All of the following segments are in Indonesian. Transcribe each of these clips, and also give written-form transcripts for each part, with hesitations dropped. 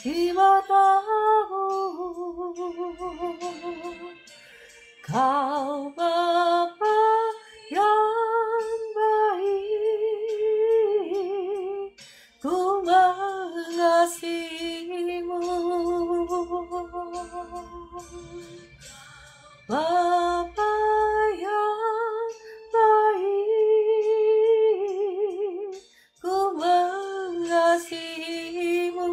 di matamu. Kau Bapa yang baik, ku mengasihimu. Bapa yang baik, ku mengasihimu.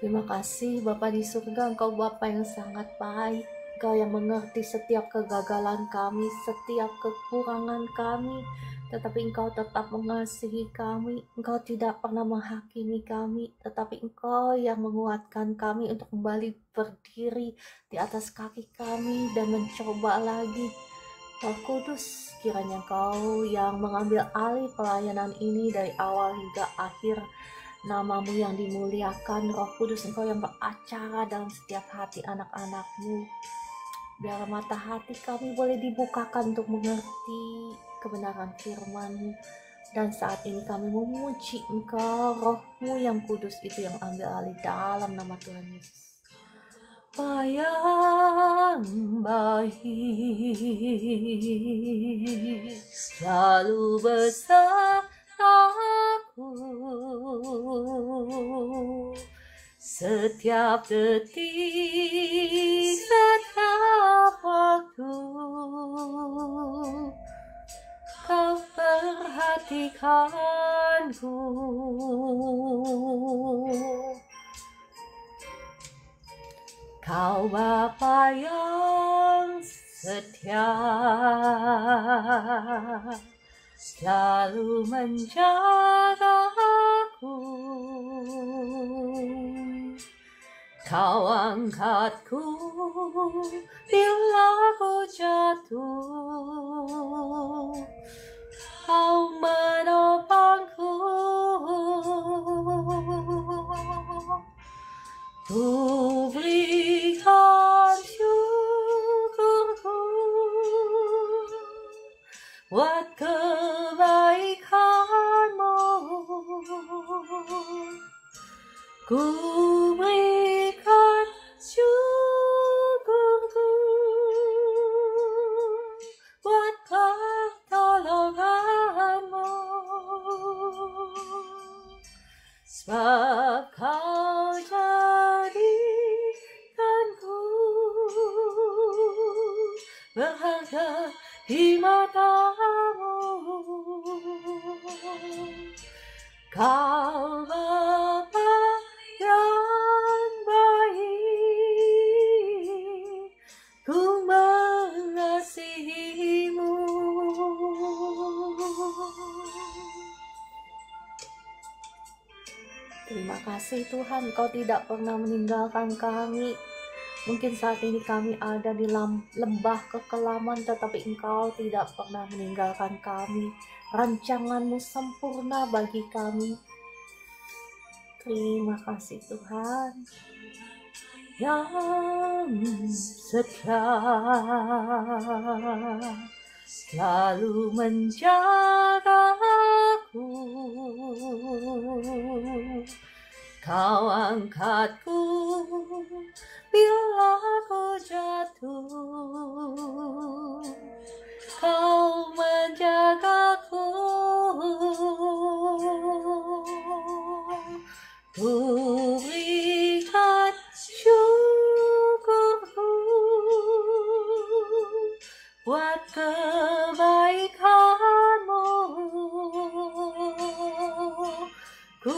Terima kasih Bapa di surga, Engkau Bapa yang sangat baik. Engkau yang mengerti setiap kegagalan kami, setiap kekurangan kami, tetapi Engkau tetap mengasihi kami. Engkau tidak pernah menghakimi kami, tetapi Engkau yang menguatkan kami untuk kembali berdiri di atas kaki kami dan mencoba lagi. Roh Kudus, kiranya Engkau yang mengambil alih pelayanan ini dari awal hingga akhir. Namamu yang dimuliakan, Roh Kudus, Engkau yang beracara dalam setiap hati anak-anakmu. Biar mata hati kami boleh dibukakan untuk mengerti kebenaran firman-Mu. Dan saat ini kami memuji Engkau, Roh-Mu yang kudus itu yang ambil alih dalam nama Tuhan Yesus. Bapa yang baik, selalu besertaku setiap detik, setiap waktu. Kau perhatikanku. Kau Bapa yang setia, selalu menjagaku. Kau angkatku bila ku jatuh. Kau menopangku. Ku berikan syukurku buat kebaikan-Mu. Ku berikan syukurku buat pertolongan-Mu. Sebab Kau jadikanku berharga di mata-Mu. Kau Bapa yang baik, ku mengasihi-Mu. Terima kasih Tuhan, Kau tidak pernah meninggalkan kami. Mungkin saat ini kami ada di lembah kekelaman, tetapi Engkau tidak pernah meninggalkan kami. Rancangan-Mu sempurna bagi kami. Terima kasih Tuhan yang setia, selalu menjagaku. Kau angkatku bila ku jatuh. Kau menjagaku. Ku berikan syukurku buat kebaikan-Mu. Ku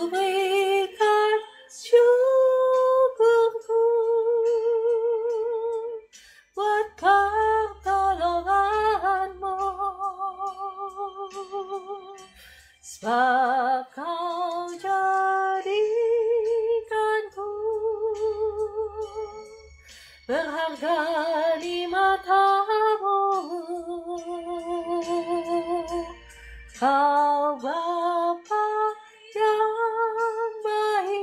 berikan syukurku buat pertolongan-Mu. Sebab Kau jadikanku berharga di mata-Mu. Kau Bapa yang baik,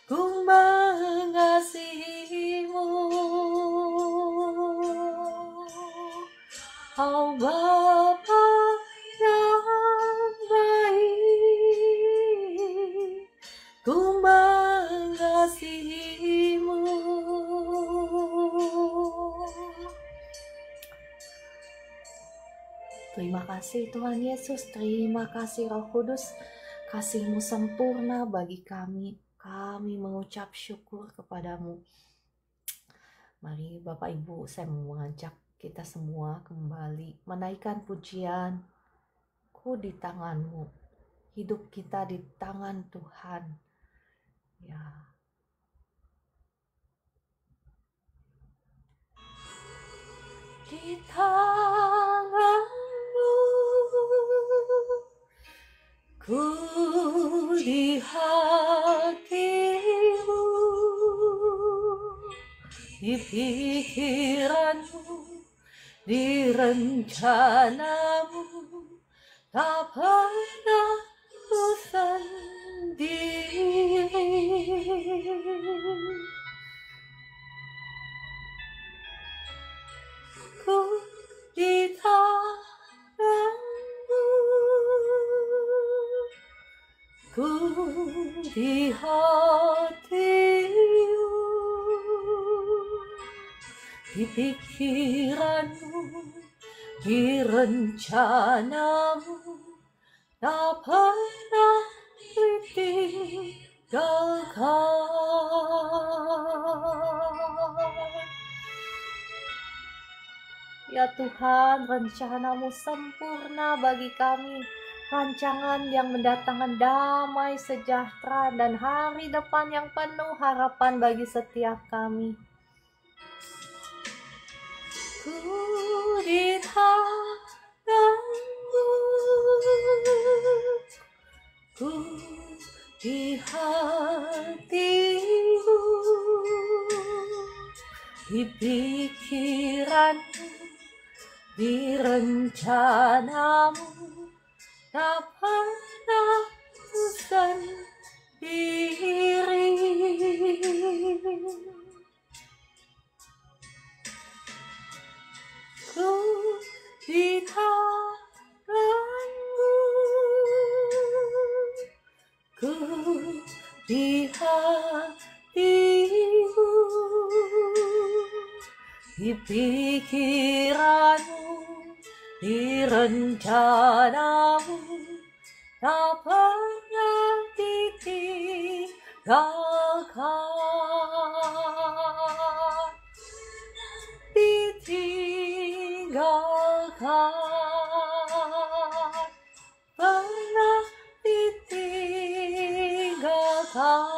ku mengasihi-Mu. Terima kasih Tuhan Yesus, terima kasih Roh Kudus, kasih-Mu sempurna bagi kami. Kami mengucap syukur kepadamu. Mari Bapak Ibu, saya mau mengajak kita semua kembali menaikkan pujian. Ku di tangan-Mu, hidup kita di tangan Tuhan. Ya. Di tangan-Mu, ku di hati-Mu, di pikiran-Mu, di rencana-Mu, tak pernah ku sendiri. Ku di tangan-Mu, ku di hati-Mu, di pikiran-Mu, di rencana-Mu, tak pernah ditinggalkan. Ya Tuhan, rencana-Mu sempurna bagi kami. Rancangan yang mendatangkan damai, sejahtera, dan hari depan yang penuh harapan bagi setiap kami. Ku di tangan-Mu, ku di hati-Mu, di pikiran-Mu, di rencana-Mu, tak pernah ku sendiri. Ku di tangan-Mu, ku di hati-Mu, di pikiran-Mu, di rencana-Mu, tak pernah ditinggalkan, pernah ditinggalkan.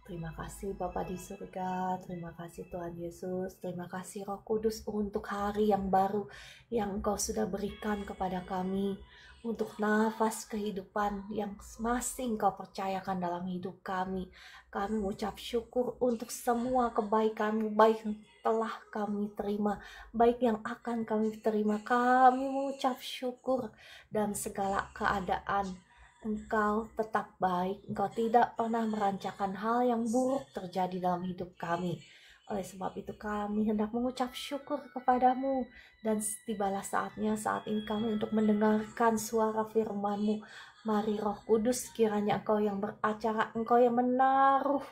Terima kasih Bapa di surga, terima kasih Tuhan Yesus, terima kasih Roh Kudus untuk hari yang baru yang Engkau sudah berikan kepada kami, untuk nafas kehidupan yang masih Engkau percayakan dalam hidup kami. Kami mengucap syukur untuk semua kebaikan-Mu, baik yang telah kami terima, baik yang akan kami terima. Kami mengucap syukur dan segala keadaan. Engkau tetap baik, Engkau tidak pernah merancangkan hal yang buruk terjadi dalam hidup kami. Oleh sebab itu kami hendak mengucap syukur kepadamu. Dan tibalah saatnya saat ini kami untuk mendengarkan suara firman-Mu. Mari Roh Kudus, kiranya Engkau yang beracara, Engkau yang menaruh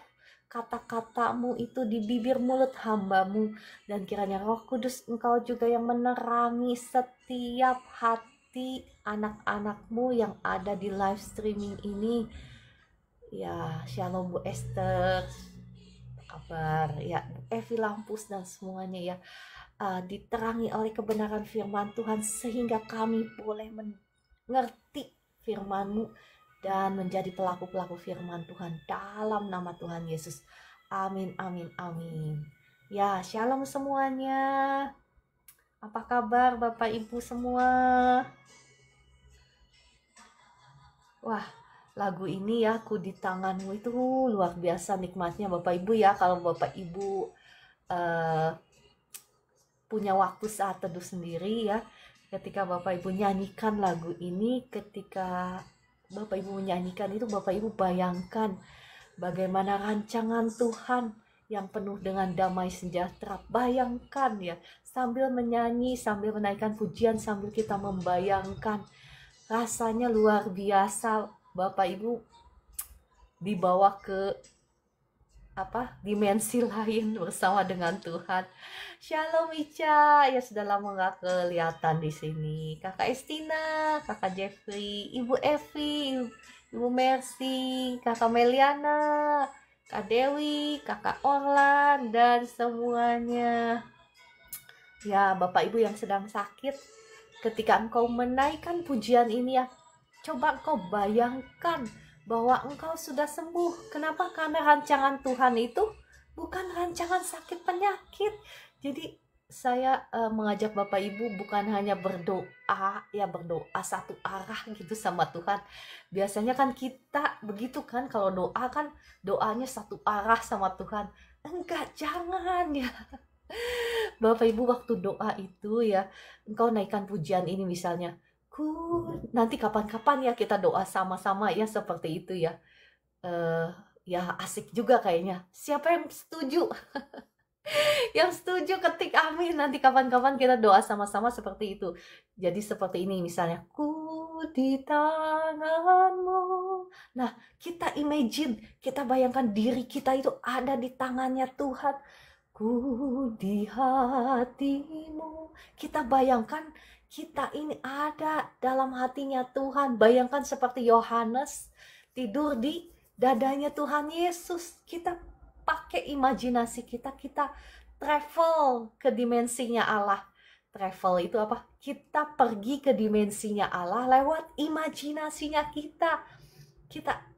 kata-kata-Mu itu di bibir mulut hamba-Mu. Dan kiranya Roh Kudus, Engkau juga yang menerangi setiap hati anak-anak-Mu yang ada di live streaming ini. Ya, shalom Bu Esther, apa kabar? Ya, Bu Evi Lampus dan semuanya ya, diterangi oleh kebenaran firman Tuhan sehingga kami boleh mengerti firman-Mu dan menjadi pelaku-pelaku firman Tuhan dalam nama Tuhan Yesus. Amin, amin, amin. Ya, shalom semuanya. Apa kabar Bapak Ibu semua? Wah, lagu ini ya, Ku di Tangan-Mu, itu luar biasa nikmatnya Bapak Ibu ya. Kalau Bapak Ibu punya waktu saat teduh sendiri ya, ketika Bapak Ibu nyanyikan lagu ini, ketika Bapak Ibu menyanyikan itu, Bapak Ibu bayangkan bagaimana rancangan Tuhan yang penuh dengan damai sejahtera. Bayangkan ya, sambil menyanyi, sambil menaikkan pujian, sambil kita membayangkan rasanya luar biasa. Bapak Ibu dibawa ke dimensi lain bersama dengan Tuhan. Shalom Ica, ya sudah lama nggak kelihatan di sini. Kakak Estina, Kakak Jeffrey, Ibu Evi, Ibu Mercy, Kakak Meliana, Kak Dewi, Kakak Orlan, dan semuanya. Ya, Bapak Ibu yang sedang sakit, ketika engkau menaikkan pujian ini ya, coba engkau bayangkan bahwa engkau sudah sembuh. Kenapa? Karena rancangan Tuhan itu bukan rancangan sakit penyakit. Jadi saya mengajak Bapak Ibu bukan hanya berdoa satu arah gitu sama Tuhan. Biasanya kan kita begitu kan, kalau doa kan doanya satu arah sama Tuhan. Enggak, jangan ya. Bapak Ibu waktu doa itu ya, engkau naikkan pujian ini misalnya. Nanti kapan-kapan ya kita doa sama-sama ya seperti itu ya. Ya asik juga kayaknya. Siapa yang setuju? Yang setuju ketik amin. Nanti kapan-kapan kita doa sama-sama seperti itu. Jadi seperti ini misalnya. Ku di tanganmu. Nah, kita imagine, kita bayangkan diri kita itu ada di tangannya Tuhan. Ku di hatimu. Kita bayangkan kita ini ada dalam hatinya Tuhan. Bayangkan seperti Yohanes tidur di dadanya Tuhan Yesus. Kita pakai imajinasi kita travel ke dimensinya Allah. Travel itu apa? Kita pergi ke dimensinya Allah lewat imajinasinya kita. Kita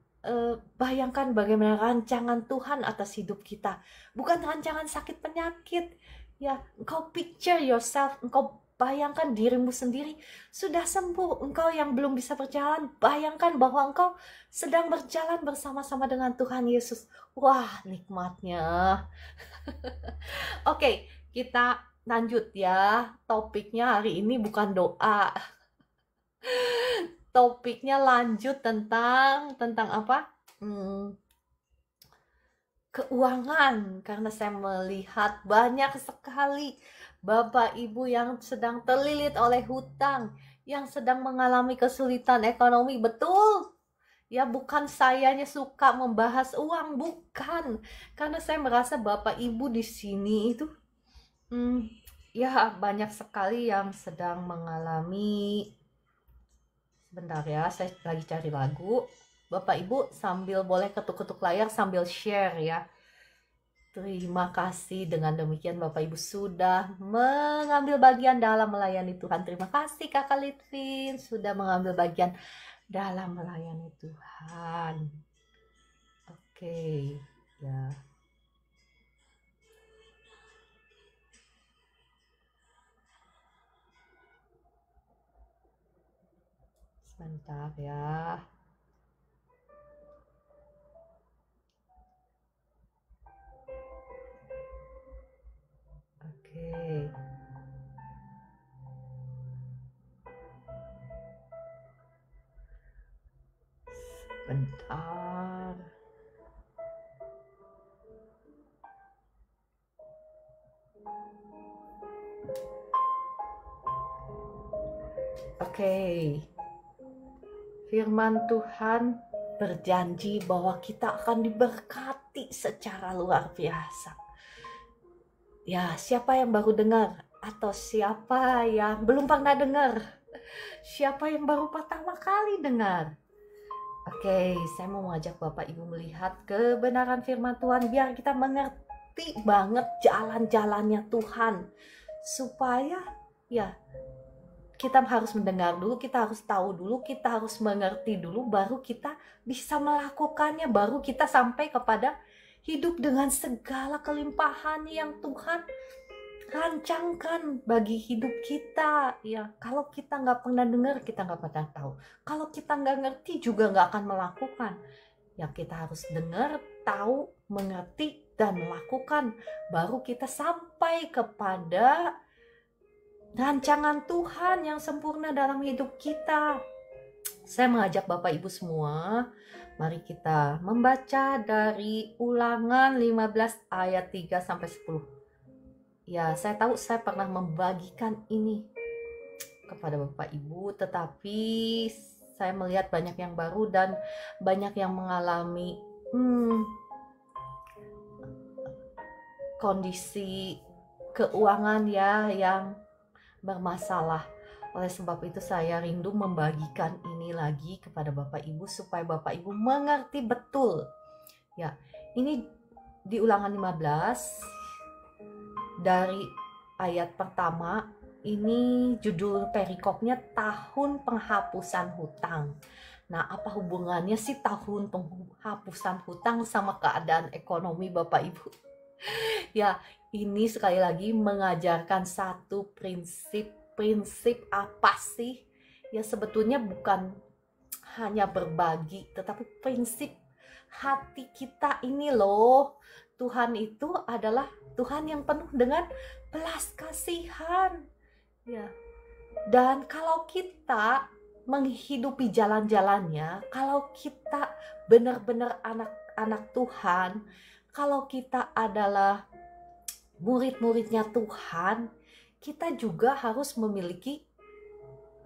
bayangkan bagaimana rancangan Tuhan atas hidup kita. Bukan rancangan sakit penyakit. Ya, engkau picture yourself, engkau bayangkan dirimu sendiri sudah sembuh. Engkau yang belum bisa berjalan, bayangkan bahwa engkau sedang berjalan bersama-sama dengan Tuhan Yesus. Wah, nikmatnya. Oke, kita lanjut ya. Topiknya hari ini bukan doa. Topiknya lanjut tentang apa? Keuangan, karena saya melihat banyak sekali Bapak Ibu yang sedang terlilit oleh hutang, yang sedang mengalami kesulitan ekonomi. Betul ya, bukan sayanya suka membahas uang, bukan, karena saya merasa Bapak Ibu di sini itu ya banyak sekali yang sedang mengalami. Sebentar ya, saya lagi cari lagu. Bapak Ibu sambil boleh ketuk-ketuk layar sambil share ya. Terima kasih, dengan demikian Bapak Ibu sudah mengambil bagian dalam melayani Tuhan. Terima kasih Kakak Litvin sudah mengambil bagian dalam melayani Tuhan. Oke, ya. Sebentar ya. Oke. Bentar. Oke. Firman Tuhan berjanji bahwa kita akan diberkati secara luar biasa. Ya, siapa yang baru dengar? Atau siapa yang belum pernah dengar? Siapa yang baru pertama kali dengar? Oke, saya mau mengajak Bapak Ibu melihat kebenaran firman Tuhan biar kita mengerti banget jalan-jalannya Tuhan. Supaya ya kita harus mendengar dulu, kita harus tahu dulu, kita harus mengerti dulu, baru kita bisa melakukannya, baru kita sampai kepada hidup dengan segala kelimpahan yang Tuhan rancangkan bagi hidup kita. Ya, kalau kita nggak pernah dengar, kita nggak pernah tahu. Kalau kita nggak ngerti juga nggak akan melakukan. Ya, kita harus dengar, tahu, mengerti, dan melakukan. Baru kita sampai kepada rancangan Tuhan yang sempurna dalam hidup kita. Saya mengajak Bapak Ibu semua, mari kita membaca dari Ulangan 15 ayat 3 sampai 10. Ya, saya tahu saya pernah membagikan ini kepada Bapak Ibu, tetapi saya melihat banyak yang baru dan banyak yang mengalami kondisi keuangan ya yang bermasalah. Oleh sebab itu saya rindu membagikan ini lagi kepada Bapak Ibu supaya Bapak Ibu mengerti betul. Ya, ini di Ulangan 15 dari ayat pertama. Ini judul perikopnya tahun penghapusan hutang. Nah, apa hubungannya sih tahun penghapusan hutang sama keadaan ekonomi Bapak Ibu? Ya, ini sekali lagi mengajarkan satu prinsip apa sih? Ya sebetulnya bukan hanya berbagi, tetapi prinsip hati kita ini loh. Tuhan itu adalah Tuhan yang penuh dengan belas kasihan. Ya. Dan kalau kita menghidupi jalan-jalannya, kalau kita benar-benar anak-anak Tuhan, kalau kita adalah murid-muridnya Tuhan, kita juga harus memiliki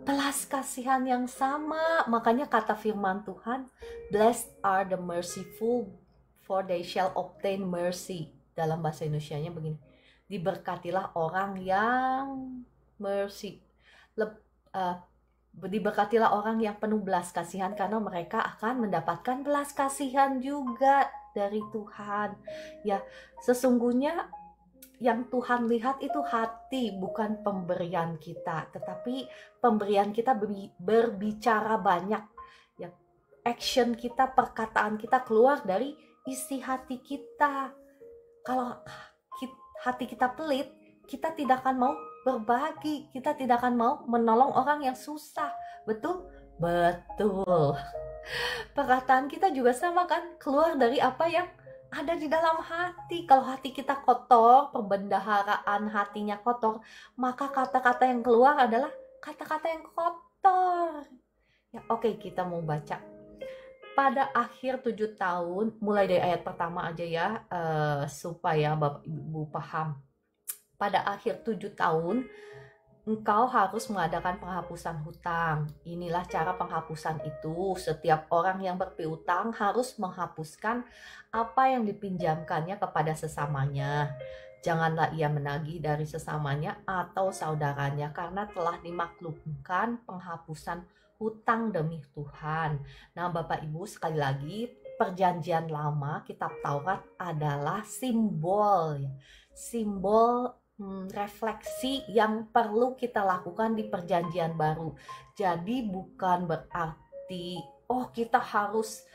belas kasihan yang sama. Makanya kata firman Tuhan, blessed are the merciful, for they shall obtain mercy. Dalam bahasa Indonesianya begini, diberkatilah orang yang mercy, diberkatilah orang yang penuh belas kasihan, karena mereka akan mendapatkan belas kasihan juga dari Tuhan. Ya, sesungguhnya yang Tuhan lihat itu hati, bukan pemberian kita, tetapi pemberian kita berbicara banyak. Ya, action kita, perkataan kita keluar dari isi hati kita. Kalau hati kita pelit, kita tidak akan mau berbagi, kita tidak akan mau menolong orang yang susah. Betul? Betul. Perkataan kita juga sama kan, keluar dari apa yang ada di dalam hati. Kalau hati kita kotor, perbendaharaan hatinya kotor, maka kata-kata yang keluar adalah kata-kata yang kotor. Ya, oke, kita mau baca. Pada akhir 7 tahun, mulai dari ayat pertama aja ya, supaya Bapak Ibu paham. Pada akhir 7 tahun, engkau harus mengadakan penghapusan hutang. Inilah cara penghapusan itu. Setiap orang yang berpiutang harus menghapuskan apa yang dipinjamkannya kepada sesamanya. Janganlah ia menagih dari sesamanya atau saudaranya, karena telah dimaklumkan penghapusan hutang demi Tuhan. Nah, Bapak Ibu, sekali lagi, perjanjian lama, kitab Taurat adalah simbol. Simbol refleksi yang perlu kita lakukan di perjanjian baru. Jadi bukan berarti kita harus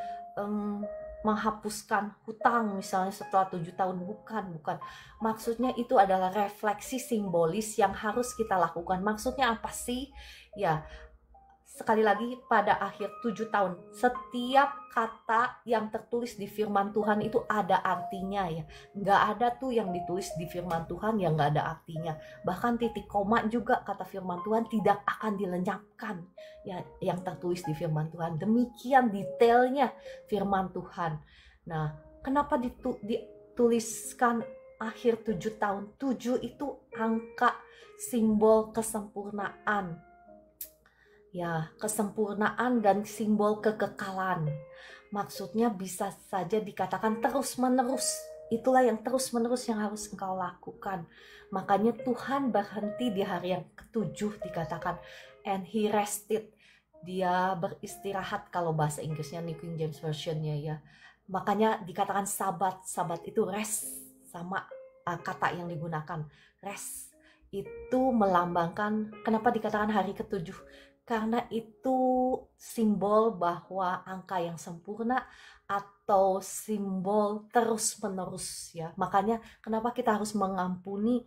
menghapuskan hutang misalnya setelah 7 tahun. Bukan. Maksudnya itu adalah refleksi simbolis yang harus kita lakukan. Maksudnya apa sih? Ya, sekali lagi, pada akhir 7 tahun, setiap kata yang tertulis di firman Tuhan itu ada artinya ya. Nggak ada tuh yang ditulis di firman Tuhan yang nggak ada artinya. Bahkan titik koma juga kata firman Tuhan tidak akan dilenyapkan ya, yang tertulis di firman Tuhan. Demikian detailnya firman Tuhan. Nah, kenapa dituliskan akhir 7 tahun? 7 itu angka simbol kesempurnaan. Ya, kesempurnaan dan simbol kekekalan. Maksudnya bisa saja dikatakan terus-menerus. Itulah yang terus-menerus yang harus engkau lakukan. Makanya Tuhan berhenti di hari yang ke-7 dikatakan, and he rested. Dia beristirahat kalau bahasa Inggrisnya New King James Version-nya ya. Makanya dikatakan sabat. Sabat itu rest, sama kata yang digunakan. Rest itu melambangkan, kenapa dikatakan hari ke-7? Karena itu simbol bahwa angka yang sempurna atau simbol terus-menerus ya. Makanya kenapa kita harus mengampuni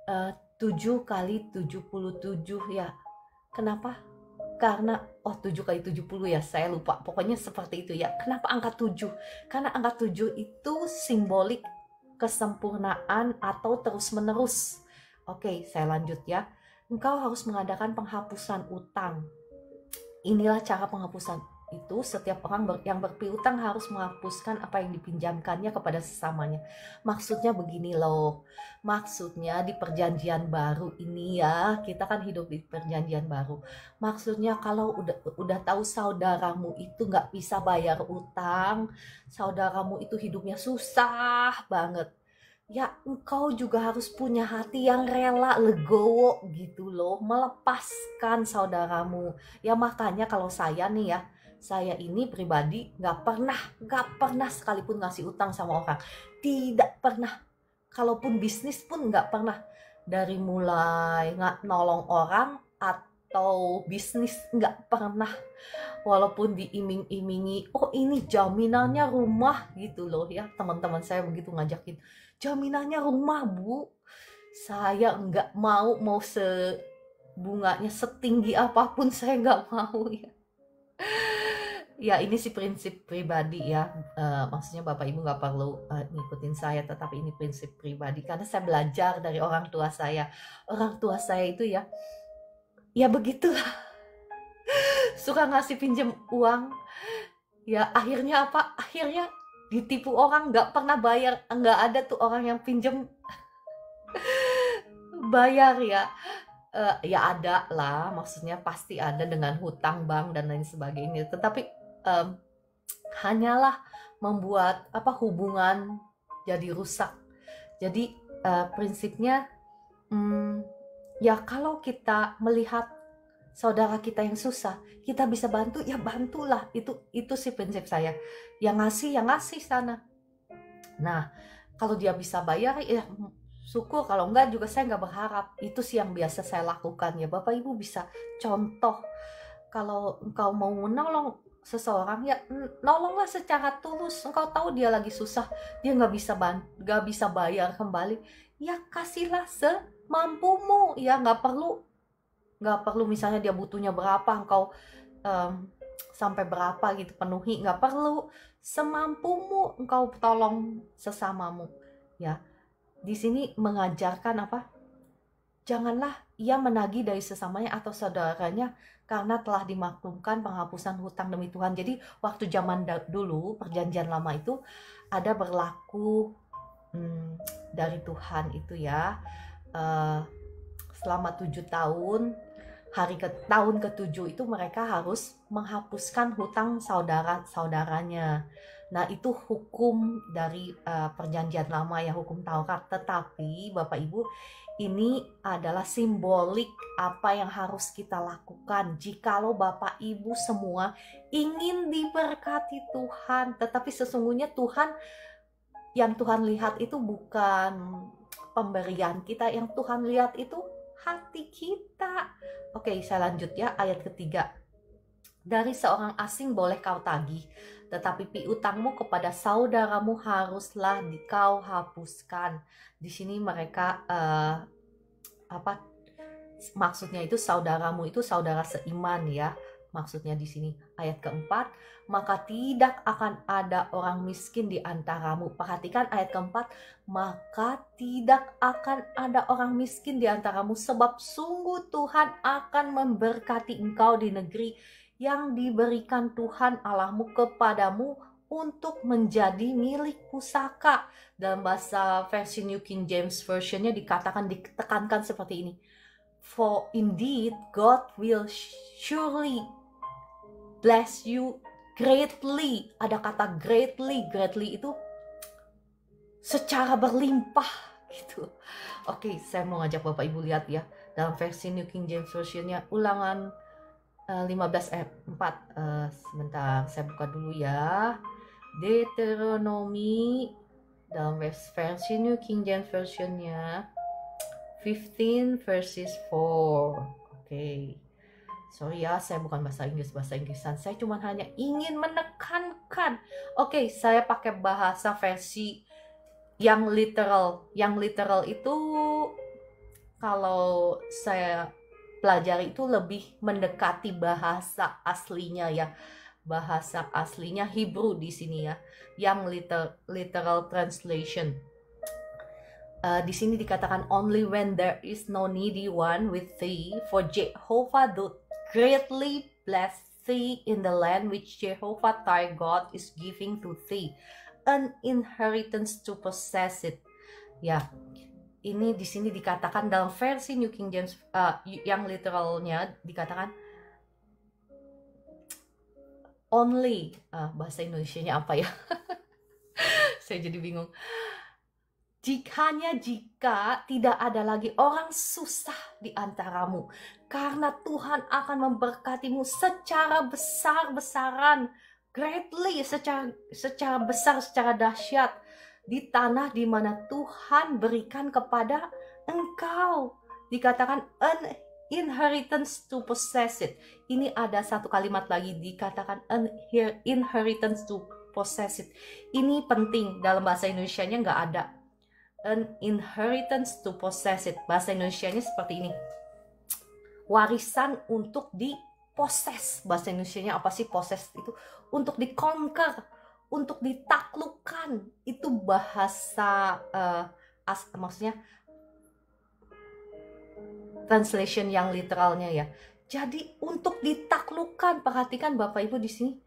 7 kali 77 ya. Kenapa? Karena 7 kali 70 ya, saya lupa. Pokoknya seperti itu ya. Kenapa angka 7? Karena angka 7 itu simbolik kesempurnaan atau terus-menerus. Oke, saya lanjut ya. Engkau harus mengadakan penghapusan utang. Inilah cara penghapusan itu setiap orang yang berpiutang harus menghapuskan apa yang dipinjamkannya kepada sesamanya. Maksudnya begini loh, maksudnya di perjanjian baru ini ya, kita kan hidup di perjanjian baru. Maksudnya kalau udah tahu saudaramu itu nggak bisa bayar utang, saudaramu itu hidupnya susah banget, ya engkau juga harus punya hati yang rela legowo gitu loh, melepaskan saudaramu. Ya makanya kalau saya nih ya, saya ini pribadi nggak pernah sekalipun ngasih utang sama orang, tidak pernah. Kalaupun bisnis pun nggak pernah, dari mulai nggak nolong orang atau bisnis nggak pernah. Walaupun diiming-imingi, oh ini jaminannya rumah gitu loh ya, teman-teman saya begitu ngajakin, jaminannya rumah bu, saya nggak mau bunganya setinggi apapun saya nggak mau ya. Ya ini sih prinsip pribadi ya. Maksudnya Bapak Ibu nggak perlu ngikutin saya, tetapi ini prinsip pribadi karena saya belajar dari orang tua saya. Orang tua saya itu ya begitulah, suka ngasih pinjem uang. Ya akhirnya apa? Akhirnya ditipu orang, nggak pernah bayar, nggak ada tuh orang yang pinjem bayar ya. Ya ada lah, maksudnya pasti ada dengan hutang bank dan lain sebagainya. Tetapi hanyalah membuat hubungan jadi rusak. Jadi prinsipnya ya kalau kita melihat saudara kita yang susah, kita bisa bantu, ya bantulah. Itu sih prinsip saya. Yang ngasih sana. Nah, kalau dia bisa bayar ya syukur, kalau enggak juga saya nggak berharap. Itu sih yang biasa saya lakukan ya. Bapak Ibu bisa contoh, kalau engkau mau menolong seseorang ya nolonglah secara tulus. Engkau tahu dia lagi susah, dia nggak bisa bayar kembali, ya kasihlah semampumu ya. Nggak perlu misalnya dia butuhnya berapa, engkau sampai berapa gitu penuhi, nggak perlu. Semampumu engkau tolong sesamamu ya. Di sini mengajarkan janganlah ia menagih dari sesamanya atau saudaranya karena telah dimaklumkan penghapusan hutang demi Tuhan. Jadi waktu zaman dulu perjanjian lama itu ada berlaku dari Tuhan itu ya, selama 7 tahun, tahun ke-7 itu mereka harus menghapuskan hutang saudara-saudaranya. Nah itu hukum dari perjanjian lama ya, hukum Taurat. Tetapi Bapak Ibu, ini adalah simbolik apa yang harus kita lakukan jikalau Bapak Ibu semua ingin diberkati Tuhan. Tetapi sesungguhnya yang Tuhan lihat itu bukan pemberian kita, yang Tuhan lihat itu hati kita. Oke, saya lanjut ya, ayat ketiga. Dari seorang asing boleh kau tagih, tetapi piutangmu kepada saudaramu haruslah kau hapuskan. Di sini mereka maksudnya itu saudaramu itu saudara seiman ya. Maksudnya di sini ayat keempat, maka tidak akan ada orang miskin di antaramu. Perhatikan ayat keempat, maka tidak akan ada orang miskin di antaramu, sebab sungguh Tuhan akan memberkati engkau di negeri yang diberikan Tuhan Allahmu kepadamu untuk menjadi milik pusaka. Dalam bahasa versi New King James Version-nya ditekankan seperti ini. For indeed God will surely bless you greatly. Ada kata greatly itu secara berlimpah gitu. Oke, saya mau ngajak Bapak Ibu lihat ya. Dalam versi New King James Version-nya, Ulangan 15 ayat 4. Sebentar, saya buka dulu ya. Deuteronomy dalam versi New King James Version-nya 15 verses 4. Oke. Sorry ya, saya bukan bahasa Inggrisan. Saya cuma hanya ingin menekankan. Oke, saya pakai bahasa versi yang literal. Yang literal itu kalau saya pelajari itu lebih mendekati bahasa aslinya ya. Bahasa aslinya Hebrew di sini ya. Yang literal translation. Di sini dikatakan only when there is no needy one with thee, for Jehovah doth greatly bless thee in the land which Jehovah thy God is giving to thee, an inheritance to possess it. Ya, ini di sini dikatakan dalam versi New King James yang literalnya dikatakan only. Bahasa Indonesianya apa ya? Saya jadi bingung. Hanya jika tidak ada lagi orang susah di antaramu, karena Tuhan akan memberkatimu secara besar-besaran, greatly, secara besar, secara dahsyat, di tanah di mana Tuhan berikan kepada engkau. Dikatakan an inheritance to possess it. Ini ada satu kalimat lagi dikatakan an inheritance to possess it. Ini penting, dalam bahasa Indonesianya nggak ada. An inheritance to possess it. Bahasa Indonesianya seperti ini. Warisan untuk diposes. Bahasa Indonesianya apa sih possess itu? Untuk diconquer, untuk ditaklukkan. Itu bahasa maksudnya translation yang literalnya ya. Jadi untuk ditaklukkan, perhatikan Bapak Ibu di sini.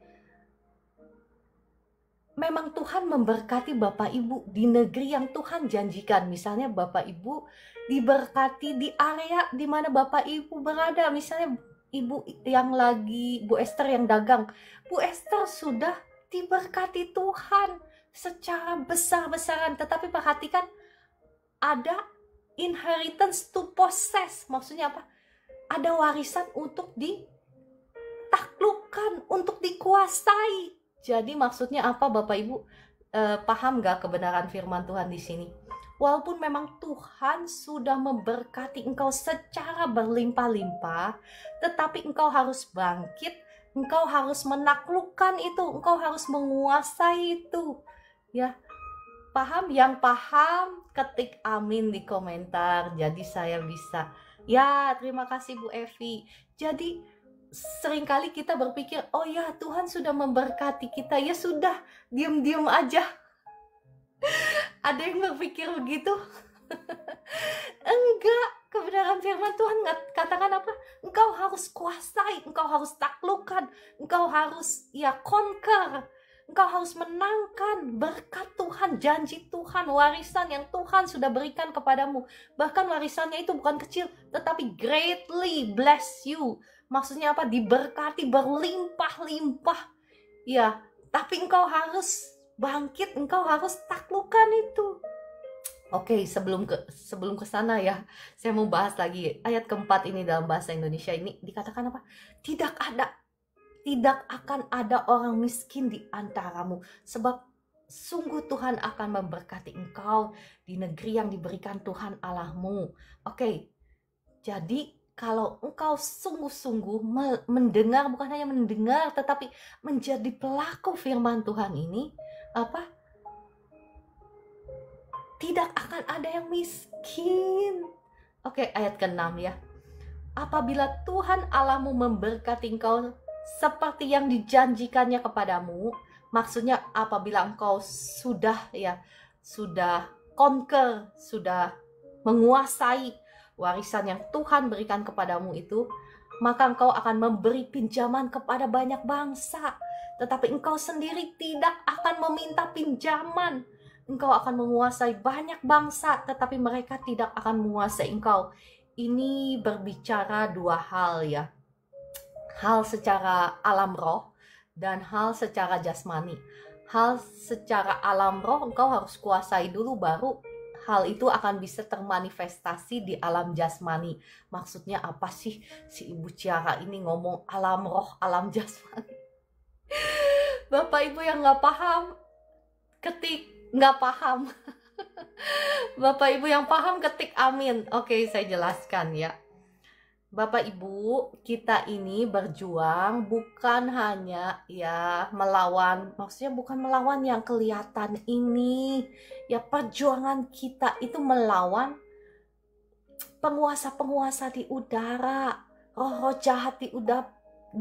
Memang Tuhan memberkati Bapak Ibu di negeri yang Tuhan janjikan. Misalnya Bapak Ibu diberkati di area di mana Bapak Ibu berada. Misalnya Ibu yang lagi, Bu Esther yang dagang. Bu Esther sudah diberkati Tuhan secara besar-besaran. Tetapi perhatikan, ada inheritance to possess. Maksudnya apa? Ada warisan untuk ditaklukkan, untuk dikuasai. Jadi maksudnya apa Bapak Ibu? Paham gak kebenaran firman Tuhan di sini? Walaupun memang Tuhan sudah memberkati engkau secara berlimpah-limpah, tetapi engkau harus bangkit, engkau harus menaklukkan itu, engkau harus menguasai itu. Ya, paham? Yang paham ketik amin di komentar. Jadi saya bisa. Ya, terima kasih Bu Evi. Jadi seringkali kita berpikir, oh ya Tuhan sudah memberkati kita, ya sudah, diam-diam aja. Ada yang berpikir begitu? Enggak, kebenaran firman Tuhan katakan apa? Engkau harus kuasai, engkau harus taklukkan, engkau harus conquer, engkau harus menangkan berkat Tuhan, janji Tuhan, warisan yang Tuhan sudah berikan kepadamu. Bahkan warisannya itu bukan kecil, tetapi greatly bless you. Maksudnya apa? Diberkati berlimpah-limpah. Ya, tapi engkau harus bangkit, engkau harus taklukkan itu. Oke, sebelum ke sana ya, saya mau bahas lagi ayat keempat ini dalam bahasa Indonesia ini dikatakan apa? Tidak akan ada orang miskin di antaramu, sebab sungguh Tuhan akan memberkati engkau di negeri yang diberikan Tuhan Allahmu. Oke, jadi kalau engkau sungguh-sungguh mendengar, bukan hanya mendengar, tetapi menjadi pelaku firman Tuhan ini, apa? Tidak akan ada yang miskin. Oke, ayat ke-6 ya. Apabila Tuhan Allahmu memberkati engkau seperti yang dijanjikannya kepadamu, maksudnya apabila engkau sudah conquer, sudah menguasai warisan yang Tuhan berikan kepadamu itu, maka engkau akan memberi pinjaman kepada banyak bangsa. Tetapi engkau sendiri tidak akan meminta pinjaman. Engkau akan menguasai banyak bangsa, tetapi mereka tidak akan menguasai engkau. Ini berbicara dua hal ya. Hal secara alam roh dan hal secara jasmani. Hal secara alam roh engkau harus kuasai dulu, baru hal itu akan bisa termanifestasi di alam jasmani. Maksudnya apa sih si Ibu Ciara ini ngomong alam roh, alam jasmani? Bapak Ibu yang nggak paham, ketik nggak paham. Bapak Ibu yang paham ketik amin. Oke, saya jelaskan ya. Bapak Ibu, kita ini berjuang bukan hanya melawan, maksudnya bukan melawan yang kelihatan ini. Ya, perjuangan kita itu melawan penguasa-penguasa di udara, roh-roh jahat di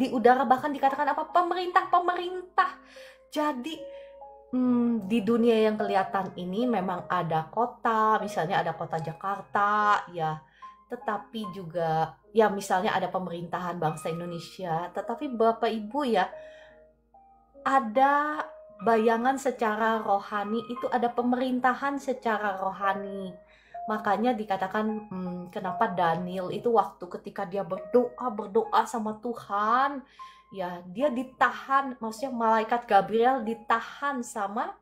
udara, bahkan dikatakan apa? Pemerintah. Jadi di dunia yang kelihatan ini memang ada kota, misalnya ada kota Jakarta, ya. tetapi juga ya misalnya ada pemerintahan bangsa Indonesia, tetapi Bapak Ibu ya, ada bayangan secara rohani, itu ada pemerintahan secara rohani. Makanya dikatakan kenapa Daniel itu waktu ketika dia berdoa sama Tuhan, ya dia ditahan, maksudnya malaikat Gabriel ditahan sama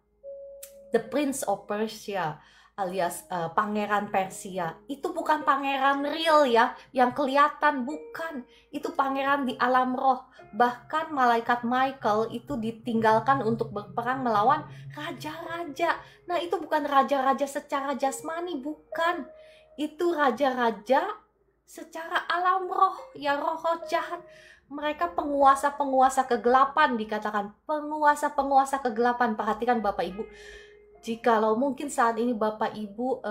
the Prince of Persia alias pangeran Persia. Itu bukan pangeran real ya, yang kelihatan, bukan. Itu pangeran di alam roh. Bahkan malaikat Michael itu ditinggalkan untuk berperang melawan raja-raja. Nah, itu bukan raja-raja secara jasmani, bukan. Itu raja-raja secara alam roh, ya roh-roh jahat. Mereka penguasa-penguasa kegelapan, dikatakan penguasa-penguasa kegelapan. Perhatikan Bapak Ibu, jikalau mungkin saat ini Bapak Ibu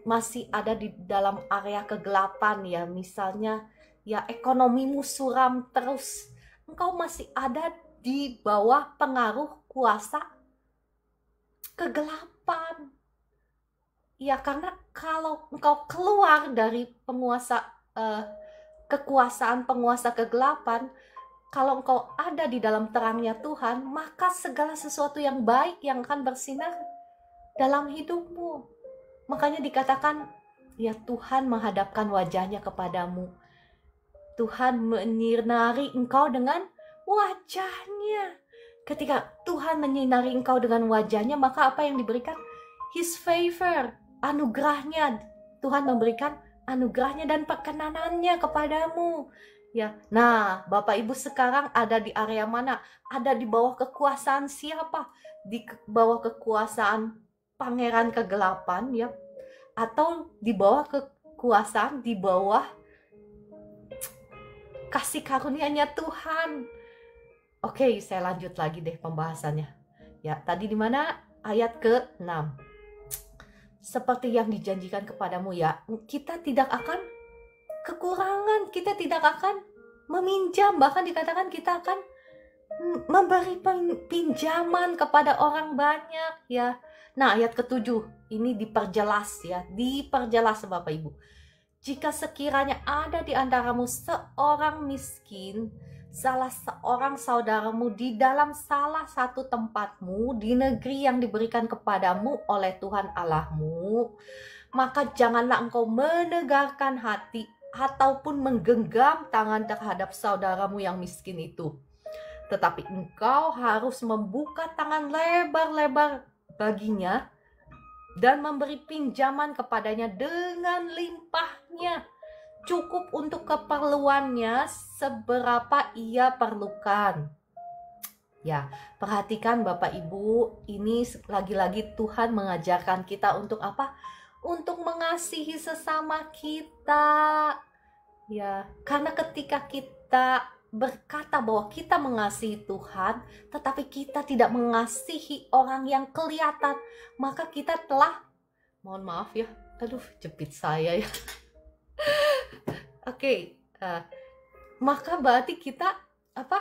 masih ada di dalam area kegelapan ya, misalnya ya ekonomimu suram terus, engkau masih ada di bawah pengaruh kuasa kegelapan. Ya, karena kalau engkau keluar dari kekuasaan penguasa kegelapan, kalau engkau ada di dalam terangnya Tuhan, maka segala sesuatu yang baik yang akan bersinar dalam hidupmu. Makanya dikatakan, ya Tuhan menghadapkan wajahnya kepadamu. Tuhan menyinari engkau dengan wajahnya. Ketika Tuhan menyinari engkau dengan wajahnya, maka apa yang diberikan? His favor, anugerahnya. Tuhan memberikan anugerahnya dan perkenanannya kepadamu. Ya, nah Bapak Ibu sekarang ada di area mana? Ada di bawah kekuasaan siapa? Di bawah kekuasaan pangeran kegelapan ya, atau di bawah kekuasaan, di bawah kasih karunia-Nya Tuhan. Oke, saya lanjut lagi deh pembahasannya. Ya, tadi di mana? Ayat ke-6. Seperti yang dijanjikan kepadamu ya, kita tidak akan kekurangan, kita tidak akan meminjam, bahkan dikatakan kita akan memberi pinjaman kepada orang banyak ya. Nah, ayat ke-7 ini diperjelas ya, diperjelas Bapak Ibu. Jika sekiranya ada di antaramu seorang miskin, salah seorang saudaramu di dalam salah satu tempatmu di negeri yang diberikan kepadamu oleh Tuhan Allahmu, maka janganlah engkau menegarkan hati ataupun menggenggam tangan terhadap saudaramu yang miskin itu. Tetapi engkau harus membuka tangan lebar-lebar baginya dan memberi pinjaman kepadanya dengan limpahnya, cukup untuk keperluannya seberapa ia perlukan. Ya, perhatikan Bapak Ibu, ini lagi-lagi Tuhan mengajarkan kita untuk apa? Untuk mengasihi sesama kita. Ya, karena ketika kita berkata bahwa kita mengasihi Tuhan, tetapi kita tidak mengasihi orang yang kelihatan, maka kita telah, mohon maaf ya, aduh jepit saya ya. Oke, maka berarti kita apa?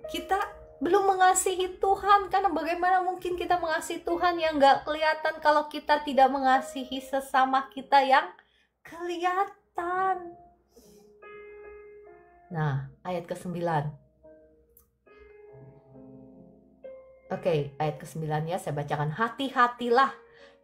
Kita belum mengasihi Tuhan, karena bagaimana mungkin kita mengasihi Tuhan yang gak kelihatan kalau kita tidak mengasihi sesama kita yang kelihatan. Nah, ayat ke-9. Oke, ayat ke-9 ya, saya bacakan. Hati-hatilah,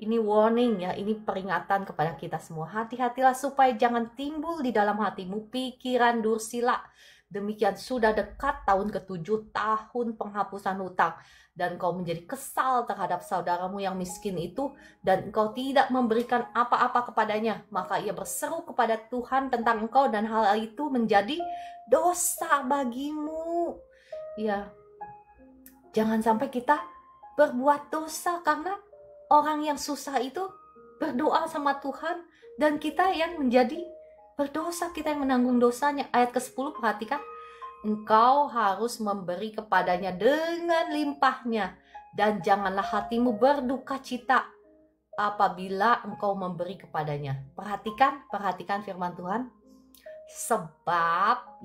ini warning ya, ini peringatan kepada kita semua. Hati-hatilah supaya jangan timbul di dalam hatimu pikiran dursila. Demikian sudah dekat tahun ke-7, tahun penghapusan hutang. Dan kau menjadi kesal terhadap saudaramu yang miskin itu, dan engkau tidak memberikan apa-apa kepadanya. Maka ia berseru kepada Tuhan tentang engkau, dan hal itu menjadi dosa bagimu. Ya, jangan sampai kita berbuat dosa karena orang yang susah itu berdoa sama Tuhan, dan kita yang menjadi berdosa, kita yang menanggung dosanya. Ayat ke-10 perhatikan. Engkau harus memberi kepadanya dengan limpahnya, dan janganlah hatimu berduka cita apabila engkau memberi kepadanya. Perhatikan firman Tuhan. Sebab,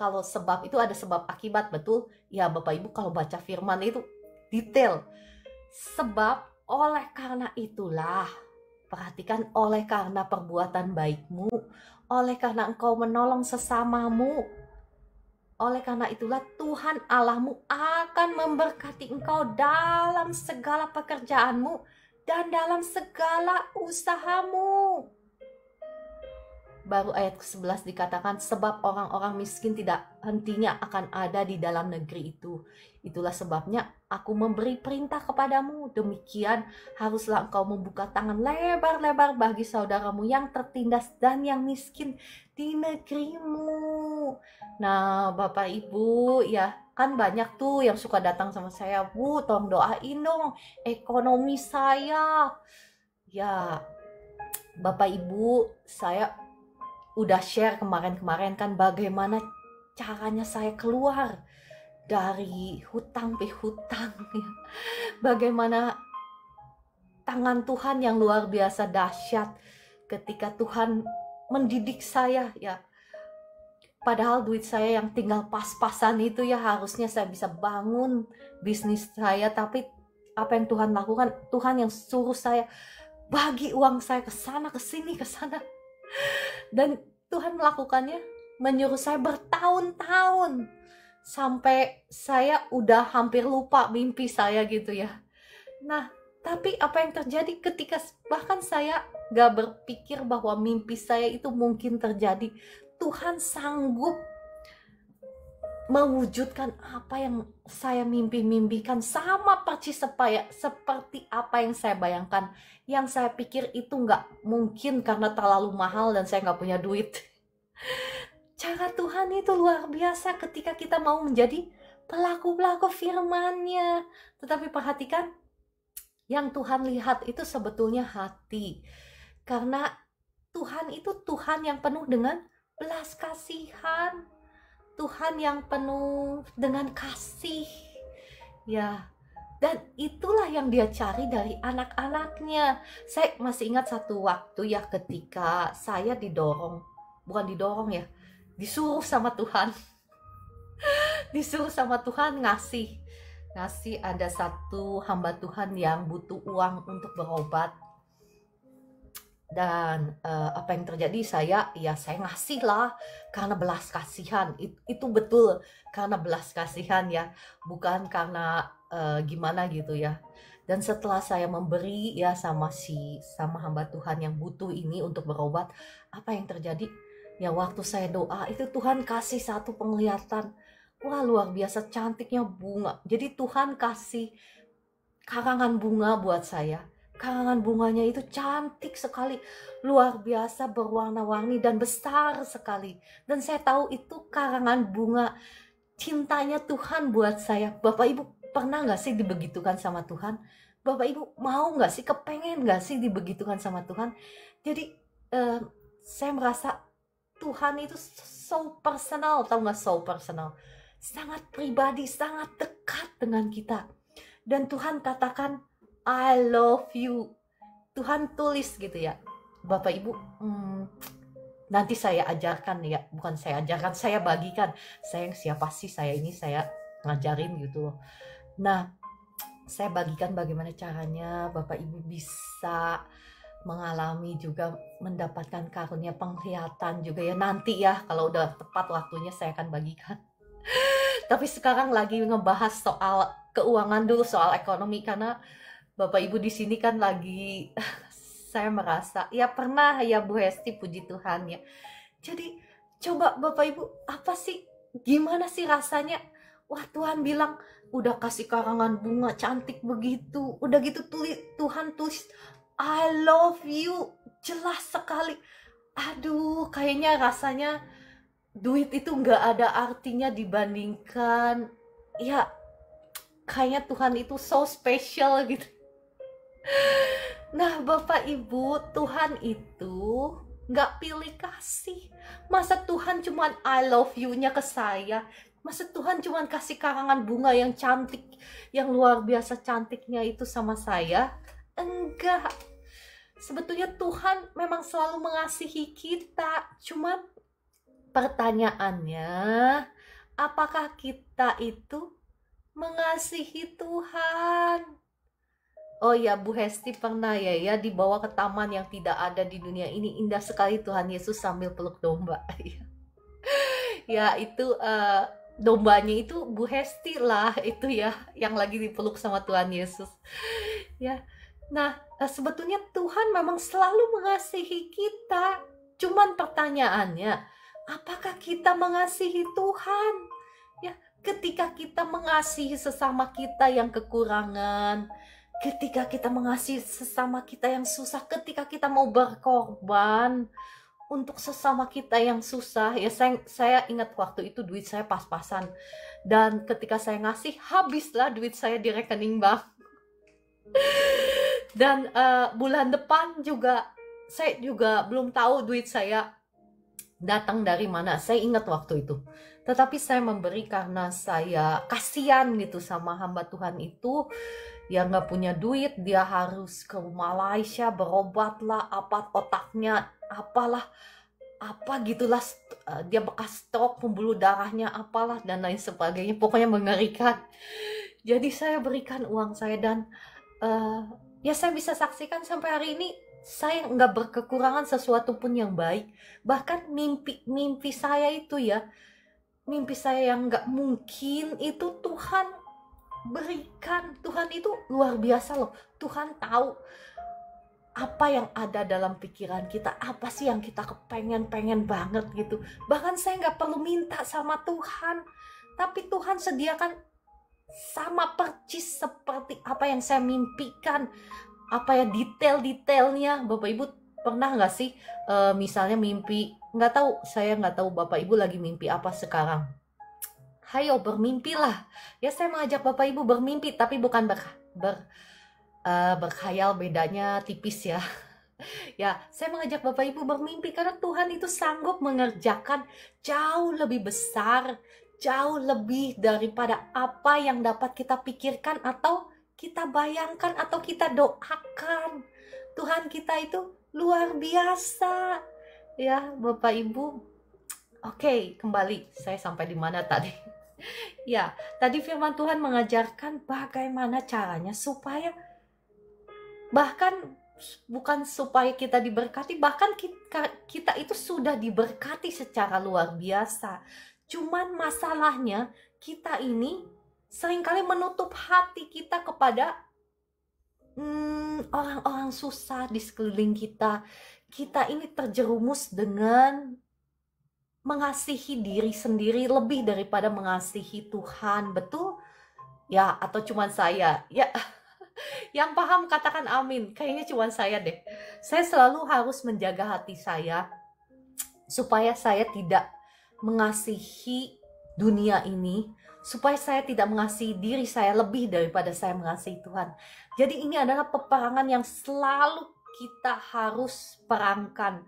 kalau sebab itu ada sebab akibat, betul? Ya Bapak Ibu, kalau baca firman itu detail. Sebab oleh karena itulah, Perhatikan, oleh karena perbuatan baikmu, oleh karena engkau menolong sesamamu, oleh karena itulah Tuhan Allahmu akan memberkati engkau dalam segala pekerjaanmu dan dalam segala usahamu. Baru ayat ke-11 dikatakan, sebab orang-orang miskin tidak hentinya akan ada di dalam negeri itu. Itulah sebabnya aku memberi perintah kepadamu. Demikian haruslah engkau membuka tangan lebar-lebar bagi saudaramu yang tertindas dan yang miskin di negerimu. Nah, Bapak Ibu, ya kan banyak tuh yang suka datang sama saya, Bu, tolong doain dong ekonomi saya. Ya, Bapak Ibu, saya udah share kemarin-kemarin kan bagaimana caranya saya keluar dari hutang pihutang. Bagaimana tangan Tuhan yang luar biasa dahsyat ketika Tuhan mendidik saya ya. Padahal duit saya yang tinggal pas-pasan itu ya, harusnya saya bisa bangun bisnis saya, tapi apa yang Tuhan lakukan? Tuhan yang suruh saya bagi uang saya ke sana ke sini ke sana. Dan Tuhan melakukannya, menyuruh saya bertahun-tahun sampai saya udah hampir lupa mimpi saya gitu ya. Nah, tapi apa yang terjadi ketika bahkan saya gak berpikir bahwa mimpi saya itu mungkin terjadi, Tuhan sanggup mewujudkan apa yang saya mimpi-mimpikan sama persis seperti apa yang saya bayangkan. Yang saya pikir itu nggak mungkin karena terlalu mahal dan saya nggak punya duit. Cara Tuhan itu luar biasa ketika kita mau menjadi pelaku-pelaku firman-Nya. Tetapi perhatikan, yang Tuhan lihat itu sebetulnya hati. Karena Tuhan itu Tuhan yang penuh dengan belas kasihan. Tuhan yang penuh dengan kasih, ya. Dan itulah yang dia cari dari anak-anaknya. Saya masih ingat satu waktu ya ketika saya bukan didorong ya, disuruh sama Tuhan. Disuruh sama Tuhan ngasih ada satu hamba Tuhan yang butuh uang untuk berobat. Dan apa yang terjadi, saya ngasih lah karena belas kasihan. Itu betul karena belas kasihan ya, bukan karena gimana gitu ya. Dan setelah saya memberi ya sama hamba Tuhan yang butuh ini untuk berobat, apa yang terjadi ya, waktu saya doa itu Tuhan kasih satu penglihatan. Wah, luar biasa cantiknya bunga. Jadi Tuhan kasih karangan bunga buat saya. Karangan bunganya itu cantik sekali, luar biasa, berwarna-warni dan besar sekali. Dan saya tahu itu karangan bunga cintanya Tuhan buat saya. Bapak Ibu pernah gak sih dibegitukan sama Tuhan? Bapak Ibu mau gak sih, kepengen gak sih dibegitukan sama Tuhan? Jadi saya merasa Tuhan itu so personal, tahu gak, so personal, sangat pribadi, sangat dekat dengan kita. Dan Tuhan katakan, I love you. Tuhan tulis gitu ya. Bapak Ibu, nanti saya ajarkan ya. Bukan saya ajarkan, saya bagikan. Saya siapa sih saya ini, saya ngajarin gitu loh. Nah, saya bagikan bagaimana caranya Bapak Ibu bisa mengalami juga mendapatkan karunia penglihatan juga ya. Nanti ya, kalau udah tepat waktunya saya akan bagikan. Tapi sekarang lagi ngebahas soal keuangan dulu, soal ekonomi, karena Bapak Ibu di sini kan lagi saya merasa ya pernah ya Bu Hesti, puji Tuhan ya. Jadi coba Bapak Ibu, apa sih, gimana sih rasanya? Wah, Tuhan bilang udah kasih karangan bunga cantik begitu, udah gitu Tuhan tulis I love you, jelas sekali. Aduh, kayaknya rasanya duit itu nggak ada artinya dibandingkan ya, kayaknya Tuhan itu so special gitu. Nah, Bapak Ibu, Tuhan itu nggak pilih kasih. Masa Tuhan cuman I love you-nya ke saya? Masa Tuhan cuman kasih karangan bunga yang cantik, yang luar biasa cantiknya itu sama saya? Enggak. Sebetulnya Tuhan memang selalu mengasihi kita. Cuman pertanyaannya, apakah kita itu mengasihi Tuhan? Oh ya, Bu Hesti pernah ya dibawa ke taman yang tidak ada di dunia ini. Indah sekali Tuhan Yesus sambil peluk domba. Ya itu dombanya itu Bu Hesti lah itu ya yang lagi dipeluk sama Tuhan Yesus. Ya. Nah, sebetulnya Tuhan memang selalu mengasihi kita. Cuman pertanyaannya, apakah kita mengasihi Tuhan? Ya, ketika kita mengasihi sesama kita yang kekurangan, ketika kita mengasihi sesama kita yang susah, ketika kita mau berkorban untuk sesama kita yang susah, ya saya ingat waktu itu duit saya pas-pasan, dan ketika saya ngasih habislah duit saya di rekening bank. Dan bulan depan juga saya juga belum tahu duit saya datang dari mana. Saya ingat waktu itu, tetapi saya memberi karena saya kasihan gitu sama hamba Tuhan itu yang nggak punya duit. Dia harus ke Malaysia berobat lah, apa otaknya apalah, apa gitulah, dia bekas stroke, pembuluh darahnya apalah dan lain sebagainya, pokoknya mengerikan. Jadi saya berikan uang saya dan ya saya bisa saksikan sampai hari ini saya nggak berkekurangan sesuatu pun yang baik. Bahkan mimpi saya itu ya, mimpi saya yang nggak mungkin itu Tuhan berikan. Tuhan itu luar biasa loh. Tuhan tahu apa yang ada dalam pikiran kita, apa sih yang kita kepengen banget gitu. Bahkan saya nggak perlu minta sama Tuhan, tapi Tuhan sediakan sama percis seperti apa yang saya mimpikan. Apa ya detail-detailnya. Bapak Ibu pernah nggak sih misalnya mimpi, saya nggak tahu Bapak Ibu lagi mimpi apa sekarang. Hayo bermimpilah. Ya saya mengajak Bapak Ibu bermimpi, tapi bukan berkhayal, bedanya tipis ya. Ya, saya mengajak Bapak Ibu bermimpi karena Tuhan itu sanggup mengerjakan jauh lebih besar, jauh lebih daripada apa yang dapat kita pikirkan atau kita bayangkan atau kita doakan. Tuhan kita itu luar biasa. Ya, Bapak Ibu. Oke, kembali. Saya sampai di mana tadi? Ya, tadi firman Tuhan mengajarkan bagaimana caranya supaya bahkan bukan supaya kita diberkati, bahkan kita itu sudah diberkati secara luar biasa. Cuman masalahnya kita ini seringkali menutup hati kita kepada orang-orang susah di sekeliling kita. Kita ini terjerumus dengan mengasihi diri sendiri lebih daripada mengasihi Tuhan. Betul? Ya, atau cuman saya? Ya, yang paham katakan amin. Kayaknya cuma saya deh. Saya selalu harus menjaga hati saya supaya saya tidak mengasihi dunia ini, supaya saya tidak mengasihi diri saya lebih daripada saya mengasihi Tuhan. Jadi ini adalah peperangan yang selalu kita harus perangkan.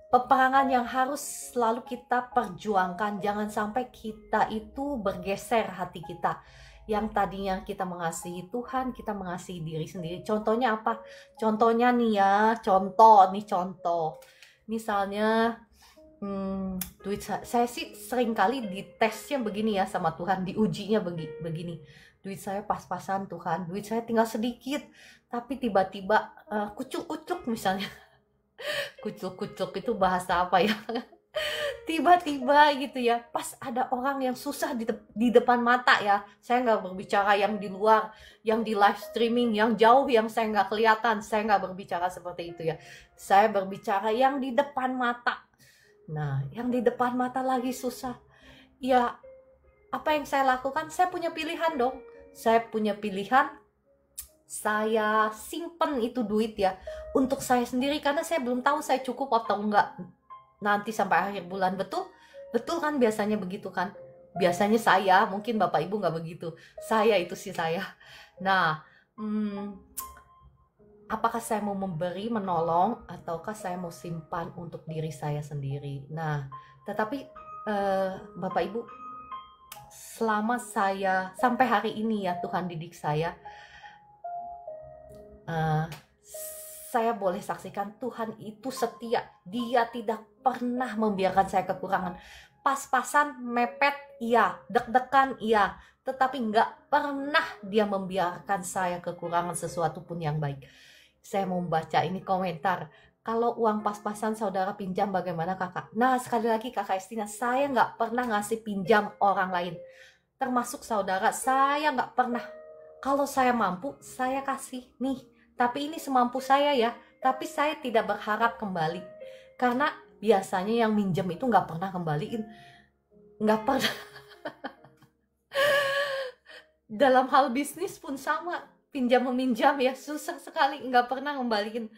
Peperangan yang harus selalu kita perjuangkan. Jangan sampai kita itu bergeser hati kita. Yang tadinya kita mengasihi Tuhan, kita mengasihi diri sendiri. Contohnya apa? Contohnya nih ya, contoh. Misalnya, duit saya sih sering kali ditesnya begini ya sama Tuhan, diujinya begini. Duit saya pas-pasan Tuhan, duit saya tinggal sedikit, tapi tiba-tiba kucuk-kucuk misalnya. Kucuk-kucuk itu bahasa apa ya? Tiba-tiba gitu ya, pas ada orang yang susah di depan mata ya. Saya nggak berbicara yang di luar, yang di live streaming, yang jauh, yang saya nggak kelihatan. Saya nggak berbicara seperti itu ya. Saya berbicara yang di depan mata. Nah, yang di depan mata lagi susah. Ya, apa yang saya lakukan? Saya punya pilihan dong. Saya punya pilihan. Saya simpen itu duit ya untuk saya sendiri karena saya belum tahu saya cukup atau enggak nanti sampai akhir bulan. Betul kan, biasanya begitu kan. Biasanya saya, mungkin Bapak Ibu nggak begitu. Saya itu sih saya. Nah, apakah saya mau memberi, menolong, ataukah saya mau simpan untuk diri saya sendiri. Nah, tetapi Bapak Ibu, selama saya sampai hari ini ya Tuhan didik saya boleh saksikan Tuhan itu setia. Dia tidak pernah membiarkan saya kekurangan. pas-pasan, mepet, iya, deg-degan, iya, tetapi nggak pernah dia membiarkan saya kekurangan sesuatu pun yang baik. Saya mau membaca ini komentar. Kalau uang pas-pasan saudara pinjam bagaimana kakak? Nah, sekali lagi kakak Estina, saya nggak pernah ngasih pinjam orang lain. Termasuk saudara, saya nggak pernah. Kalau saya mampu, saya kasih. Nih, tapi ini semampu saya ya. Tapi saya tidak berharap kembali. Karena biasanya yang minjem itu nggak pernah kembaliin. Nggak pernah. Dalam hal bisnis pun sama. Pinjam-meminjam ya, susah sekali. Nggak pernah kembaliin.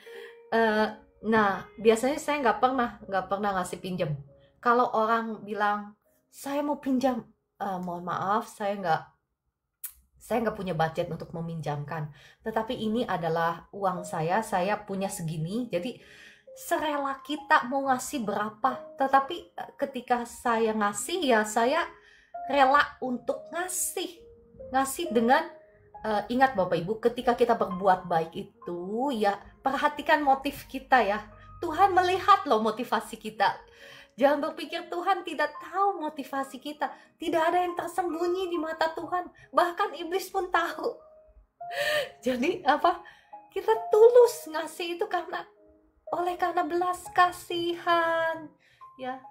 Nah, biasanya saya nggak pernah ngasih pinjam. Kalau orang bilang, saya mau pinjam, mohon maaf, saya nggak punya budget untuk meminjamkan. Tetapi ini adalah uang saya punya segini, jadi serela kita mau ngasih berapa. Tetapi ketika saya ngasih, ya saya rela untuk ngasih dengan ingat Bapak Ibu, ketika kita berbuat baik itu ya perhatikan motif kita ya. Tuhan melihat loh motivasi kita. Jangan berpikir Tuhan tidak tahu motivasi kita. Tidak ada yang tersembunyi di mata Tuhan. Bahkan iblis pun tahu. Jadi kita tulus ngasih itu karena belas kasihan. Ya.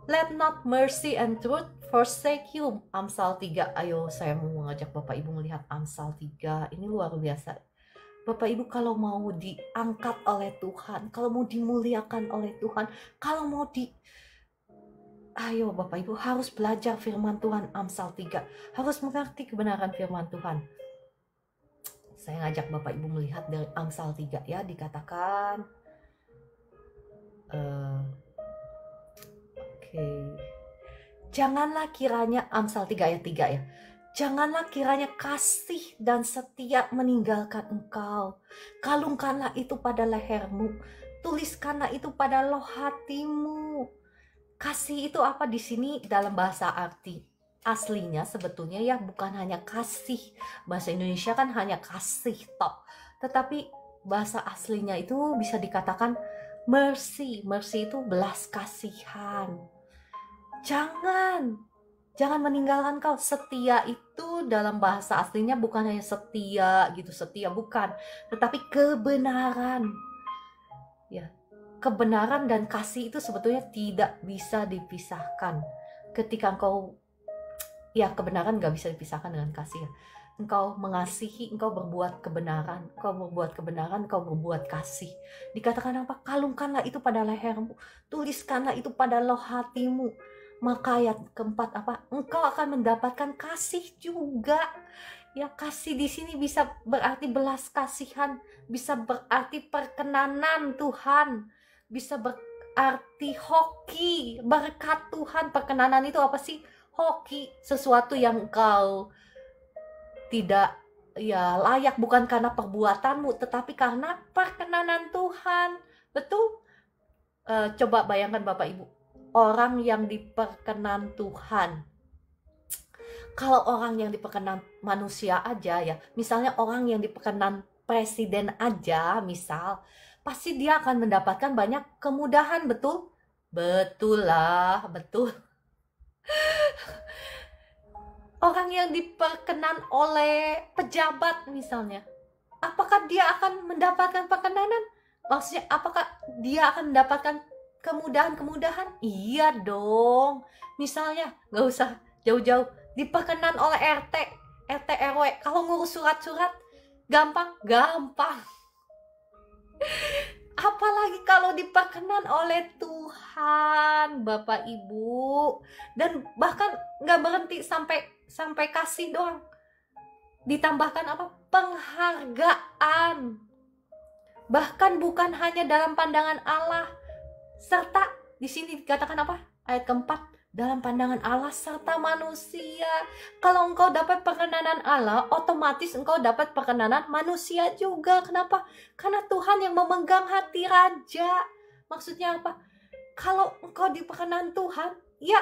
Let not mercy and truth forsake you. Amsal 3. Ayo saya mau mengajak Bapak Ibu melihat Amsal 3. Ini luar biasa. Bapak Ibu kalau mau diangkat oleh Tuhan, kalau mau dimuliakan oleh Tuhan, kalau mau ayo Bapak Ibu harus belajar firman Tuhan Amsal 3. Harus mengerti kebenaran firman Tuhan. Saya ngajak Bapak Ibu melihat dari Amsal 3 ya, dikatakan janganlah kiranya, Amsal 3 ayat 3 ya. Janganlah kiranya kasih dan setia meninggalkan engkau. Kalungkanlah itu pada lehermu. Tuliskanlah itu pada loh hatimu. Kasih itu apa di sini dalam bahasa arti aslinya sebetulnya ya bukan hanya kasih. Bahasa Indonesia kan hanya kasih tok. Tetapi bahasa aslinya itu bisa dikatakan mercy. Mercy itu belas kasihan. Jangan meninggalkan kau. Setia itu dalam bahasa aslinya bukan hanya setia gitu, setia bukan, tetapi kebenaran. Ya, kebenaran dan kasih itu sebetulnya tidak bisa dipisahkan. Ketika engkau, ya kebenaran gak bisa dipisahkan dengan kasih ya. Engkau mengasihi, engkau berbuat kebenaran, engkau berbuat kasih. Dikatakan apa? Kalungkanlah itu pada lehermu, tuliskanlah itu pada loh hatimu. Maka ayat keempat engkau akan mendapatkan kasih juga. Ya, kasih di sini bisa berarti belas kasihan, bisa berarti perkenanan Tuhan, bisa berarti hoki, berkat Tuhan. Perkenanan itu apa sih? Hoki, sesuatu yang engkau tidak ya layak, bukan karena perbuatanmu, tetapi karena perkenanan Tuhan. Betul? Coba bayangkan Bapak Ibu, orang yang diperkenan Tuhan. Kalau orang yang diperkenan manusia aja ya, misalnya orang yang diperkenan presiden aja misal, pasti dia akan mendapatkan banyak kemudahan, betul? Betul lah, betul. Orang yang diperkenan oleh pejabat misalnya, apakah dia akan mendapatkan perkenanan? Maksudnya apakah dia akan mendapatkan kemudahan-kemudahan? Iya dong. Misalnya gak usah jauh-jauh, diperkenan oleh RT RW, kalau ngurus surat-surat gampang. Apalagi kalau diperkenan oleh Tuhan Bapak Ibu. Dan bahkan gak berhenti sampai kasih doang, ditambahkan penghargaan. Bahkan bukan hanya dalam pandangan Allah, serta di sini dikatakan ayat keempat, dalam pandangan Allah serta manusia. Kalau engkau dapat perkenanan Allah, otomatis engkau dapat perkenanan manusia juga. Kenapa? Karena Tuhan yang memegang hati raja. Maksudnya apa? Kalau engkau diperkenan Tuhan, ya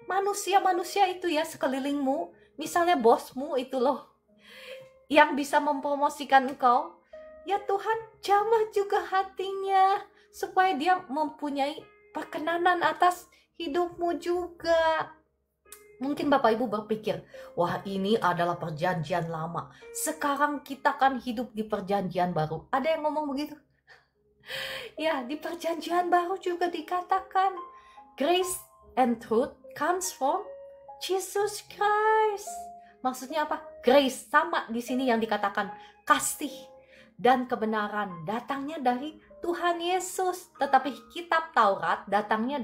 manusia-manusia itu ya sekelilingmu, misalnya bosmu itu loh, yang bisa mempromosikan engkau, ya Tuhan jamah juga hatinya supaya dia mempunyai perkenanan atas hidupmu juga. Mungkin Bapak Ibu berpikir, wah ini adalah perjanjian lama. Sekarang kita kan hidup di perjanjian baru. Ada yang ngomong begitu? Ya, di perjanjian baru juga dikatakan, grace and truth comes from Jesus Christ. Maksudnya apa? Grace sama di sini yang dikatakan kasih dan kebenaran datangnya dari Tuhan Yesus. Tetapi kitab Taurat datangnya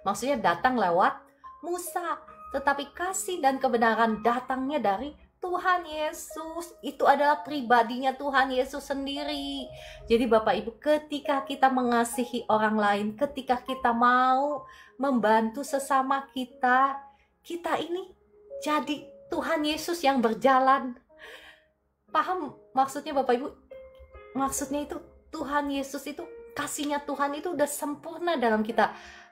maksudnya datang lewat Musa. Tetapi kasih dan kebenaran datangnya dari Tuhan Yesus. Itu adalah pribadinya Tuhan Yesus sendiri. Jadi Bapak Ibu, ketika kita mengasihi orang lain, ketika kita mau membantu sesama kita, kita ini jadi Tuhan Yesus yang berjalan. Paham maksudnya Bapak Ibu? Maksudnya itu Tuhan Yesus itu, kasihnya Tuhan itu udah sempurna dalam kita.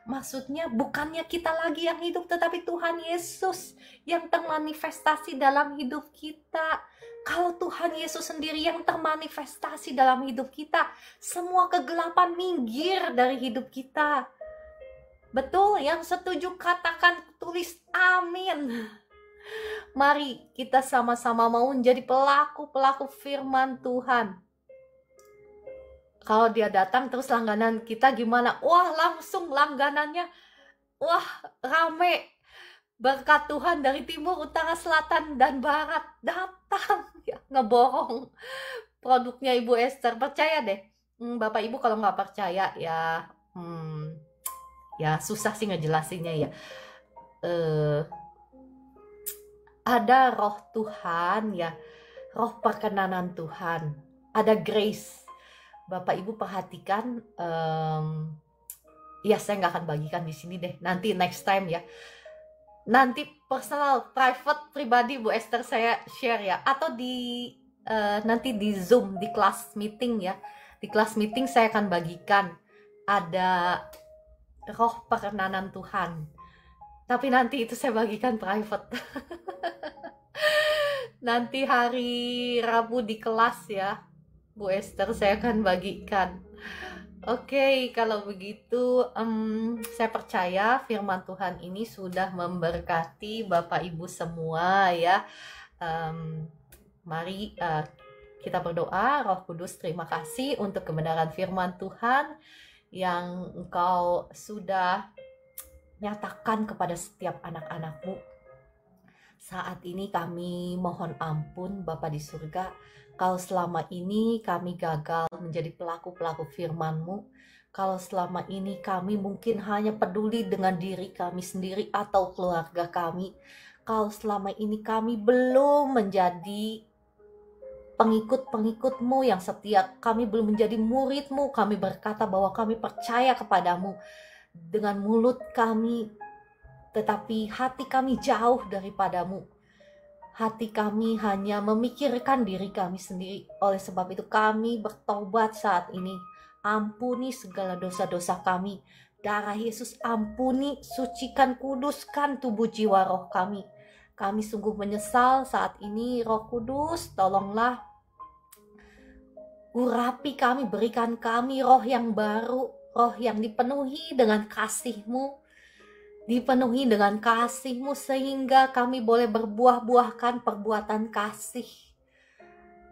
Maksudnya bukannya kita lagi yang hidup, tetapi Tuhan Yesus yang termanifestasi dalam hidup kita. Kalau Tuhan Yesus sendiri yang termanifestasi dalam hidup kita, semua kegelapan minggir dari hidup kita. Betul? Yang setuju katakan, tulis amin. Mari kita sama-sama mau menjadi pelaku-pelaku firman Tuhan. Kalau dia datang terus langganan kita gimana? Wah, langsung langganannya, wah, rame. Berkat Tuhan dari timur, utara, selatan, dan barat datang ya, ngeborong produknya Ibu Esther. Percaya deh. Bapak Ibu kalau nggak percaya ya, ya susah sih ngejelasinnya ya. Ada roh Tuhan ya, roh perkenanan Tuhan, ada grace. Bapak Ibu perhatikan, ya saya nggak akan bagikan di sini deh, nanti next time ya. Nanti personal, private, pribadi Bu Esther saya share ya, atau nanti di Zoom, di kelas meeting ya. Di kelas meeting saya akan bagikan ada roh perkenanan Tuhan. Tapi nanti itu saya bagikan private. Nanti hari Rabu di kelas ya, Bu Esther saya akan bagikan. Oke, kalau begitu saya percaya firman Tuhan ini sudah memberkati Bapak Ibu semua ya. Mari kita berdoa. Roh Kudus, terima kasih untuk kebenaran firman Tuhan yang Engkau sudah nyatakan kepada setiap anak-anak-Mu. Saat ini kami mohon ampun Bapa di surga, kalau selama ini kami gagal menjadi pelaku-pelaku firman-Mu, kalau selama ini kami mungkin hanya peduli dengan diri kami sendiri atau keluarga kami, kalau selama ini kami belum menjadi pengikut-pengikut-Mu yang setia, kami belum menjadi murid-Mu, kami berkata bahwa kami percaya kepadamu dengan mulut kami, tetapi hati kami jauh daripadamu. Hati kami hanya memikirkan diri kami sendiri. Oleh sebab itu kami bertobat saat ini. Ampuni segala dosa-dosa kami. Darah Yesus ampuni, sucikan, kuduskan tubuh jiwa roh kami. Kami sungguh menyesal saat ini. Roh Kudus, tolonglah urapi kami, berikan kami roh yang baru, roh yang dipenuhi dengan kasih-Mu, dipenuhi dengan kasih-Mu sehingga kami boleh berbuah-buahkan perbuatan kasih,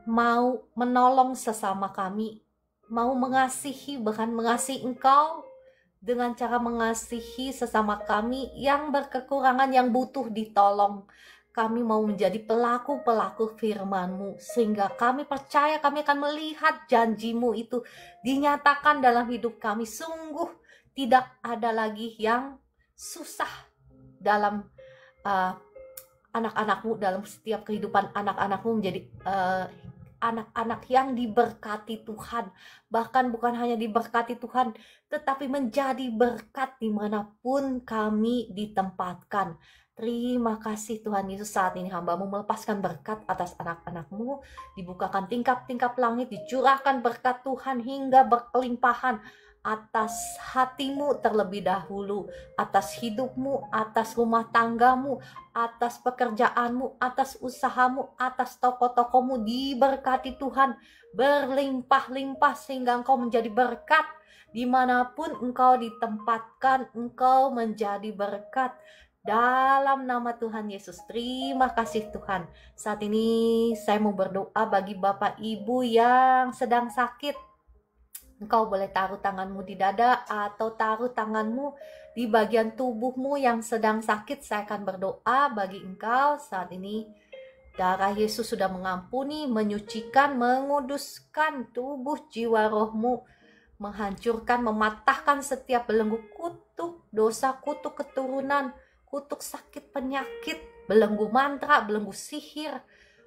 mau menolong sesama kami, mau mengasihi, bahkan mengasihi Engkau dengan cara mengasihi sesama kami yang berkekurangan, yang butuh ditolong. Kami mau menjadi pelaku-pelaku firman-Mu sehingga kami percaya kami akan melihat janji-Mu itu dinyatakan dalam hidup kami. Sungguh tidak ada lagi yang susah dalam anak-anak-Mu, dalam setiap kehidupan anak-anak-Mu menjadi anak-anak yang diberkati Tuhan. Bahkan bukan hanya diberkati Tuhan, tetapi menjadi berkat dimanapun kami ditempatkan. Terima kasih Tuhan Yesus, saat ini hamba-Mu melepaskan berkat atas anak-anak-Mu, dibukakan tingkap-tingkap langit, dicurahkan berkat Tuhan hingga berkelimpahan atas hati-Mu terlebih dahulu, atas hidup-Mu, atas rumah tangga-Mu, atas pekerjaan-Mu, atas usaha-Mu, atas toko-toko-Mu, diberkati Tuhan berlimpah-limpah sehingga Engkau menjadi berkat Dimanapun engkau ditempatkan, engkau menjadi berkat. Dalam nama Tuhan Yesus, terima kasih Tuhan. Saat ini saya mau berdoa bagi Bapak Ibu yang sedang sakit. Engkau boleh taruh tanganmu di dada atau taruh tanganmu di bagian tubuhmu yang sedang sakit. Saya akan berdoa bagi engkau saat ini. Darah Yesus sudah mengampuni, menyucikan, menguduskan tubuh, jiwa, rohmu, menghancurkan, mematahkan setiap belenggu kutuk, dosa, kutuk keturunan, kutuk sakit, penyakit, belenggu mantra, belenggu sihir,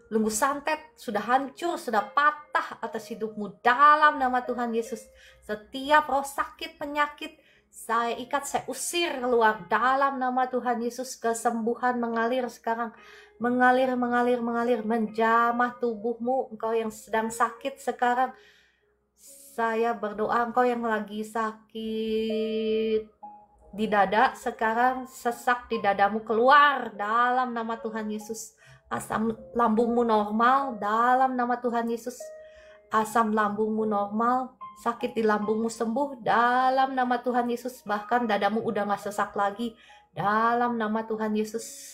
belenggu santet, sudah hancur, sudah patah atas hidupmu dalam nama Tuhan Yesus. Setiap roh sakit, penyakit, saya ikat, saya usir keluar dalam nama Tuhan Yesus. Kesembuhan mengalir sekarang, mengalir, menjamah tubuhmu. Engkau yang sedang sakit sekarang, saya berdoa engkau yang lagi sakit di dada, sekarang sesak di dadamu keluar dalam nama Tuhan Yesus. Asam lambungmu normal dalam nama Tuhan Yesus. Asam lambungmu normal, sakit di lambungmu sembuh dalam nama Tuhan Yesus. Bahkan dadamu udah gak sesak lagi dalam nama Tuhan Yesus.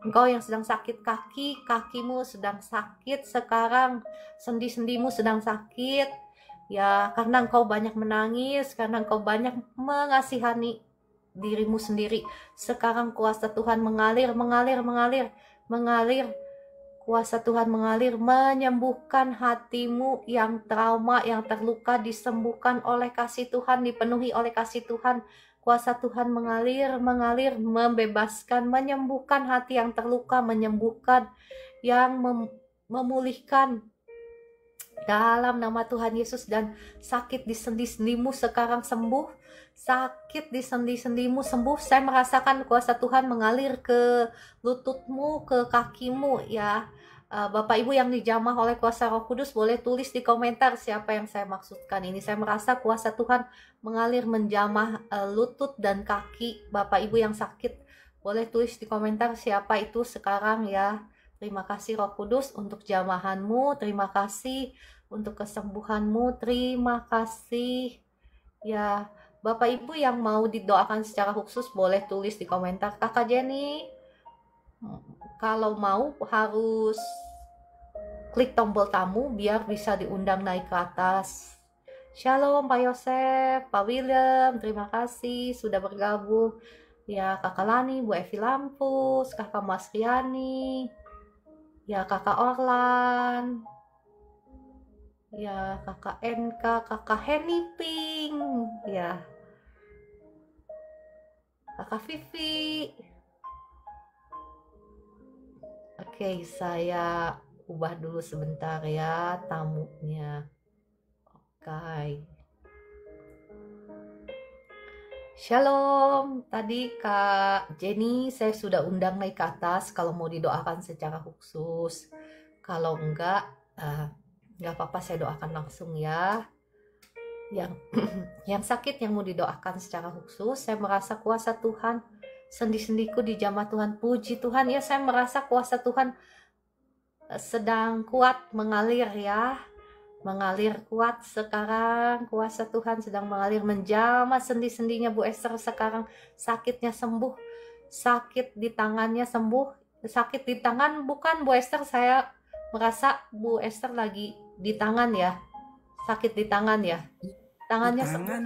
Engkau yang sedang sakit kaki, kakimu sedang sakit sekarang, sendi-sendimu sedang sakit, ya karena engkau banyak menangis, karena engkau banyak mengasihani dirimu sendiri. Sekarang kuasa Tuhan mengalir. Kuasa Tuhan mengalir, menyembuhkan hatimu yang trauma, yang terluka, disembuhkan oleh kasih Tuhan, dipenuhi oleh kasih Tuhan. Kuasa Tuhan mengalir, membebaskan, menyembuhkan hati yang terluka, menyembuhkan, yang memulihkan dalam nama Tuhan Yesus. Dan sakit di sendi-sendimu sekarang sembuh, sakit di sendi-sendimu sembuh. Saya merasakan kuasa Tuhan mengalir ke lututmu, ke kakimu ya. Bapak Ibu yang dijamah oleh kuasa Roh Kudus boleh tulis di komentar siapa yang saya maksudkan ini. Saya merasa kuasa Tuhan mengalir menjamah lutut dan kaki Bapak Ibu yang sakit. Boleh tulis di komentar siapa itu sekarang ya. Terima kasih Roh Kudus untuk jamahanmu, terima kasih untuk kesembuhanmu, terima kasih ya. Bapak Ibu yang mau didoakan secara khusus boleh tulis di komentar. Kakak Jenny, kalau mau harus klik tombol tamu biar bisa diundang naik ke atas. Shalom Pak Yosef, Pak William, terima kasih sudah bergabung. Ya Kakak Lani, Bu Evi Lampus, Kakak Mas Riani, ya Kakak Orlan, ya Kakak NK, Kakak Henny Ping, ya Kakak Vivi. Oke, saya ubah dulu sebentar ya tamunya. Oke. Shalom, tadi Kak Jenny saya sudah undang naik ke atas kalau mau didoakan secara khusus. Kalau enggak, nggak apa-apa, saya doakan langsung ya. Yang sakit yang mau didoakan secara khusus, saya merasa kuasa Tuhan, sendi-sendiku dijamah Tuhan, puji Tuhan ya, saya merasa kuasa Tuhan sedang kuat mengalir ya, mengalir kuat sekarang. Kuasa Tuhan sedang mengalir menjamah sendi-sendinya Bu Esther sekarang. Sakitnya sembuh, sakit di tangannya sembuh. Sakit di tangan bukan Bu Esther, saya merasa Bu Esther lagi di tangan ya, sakit di tangan ya, tangannya di tangan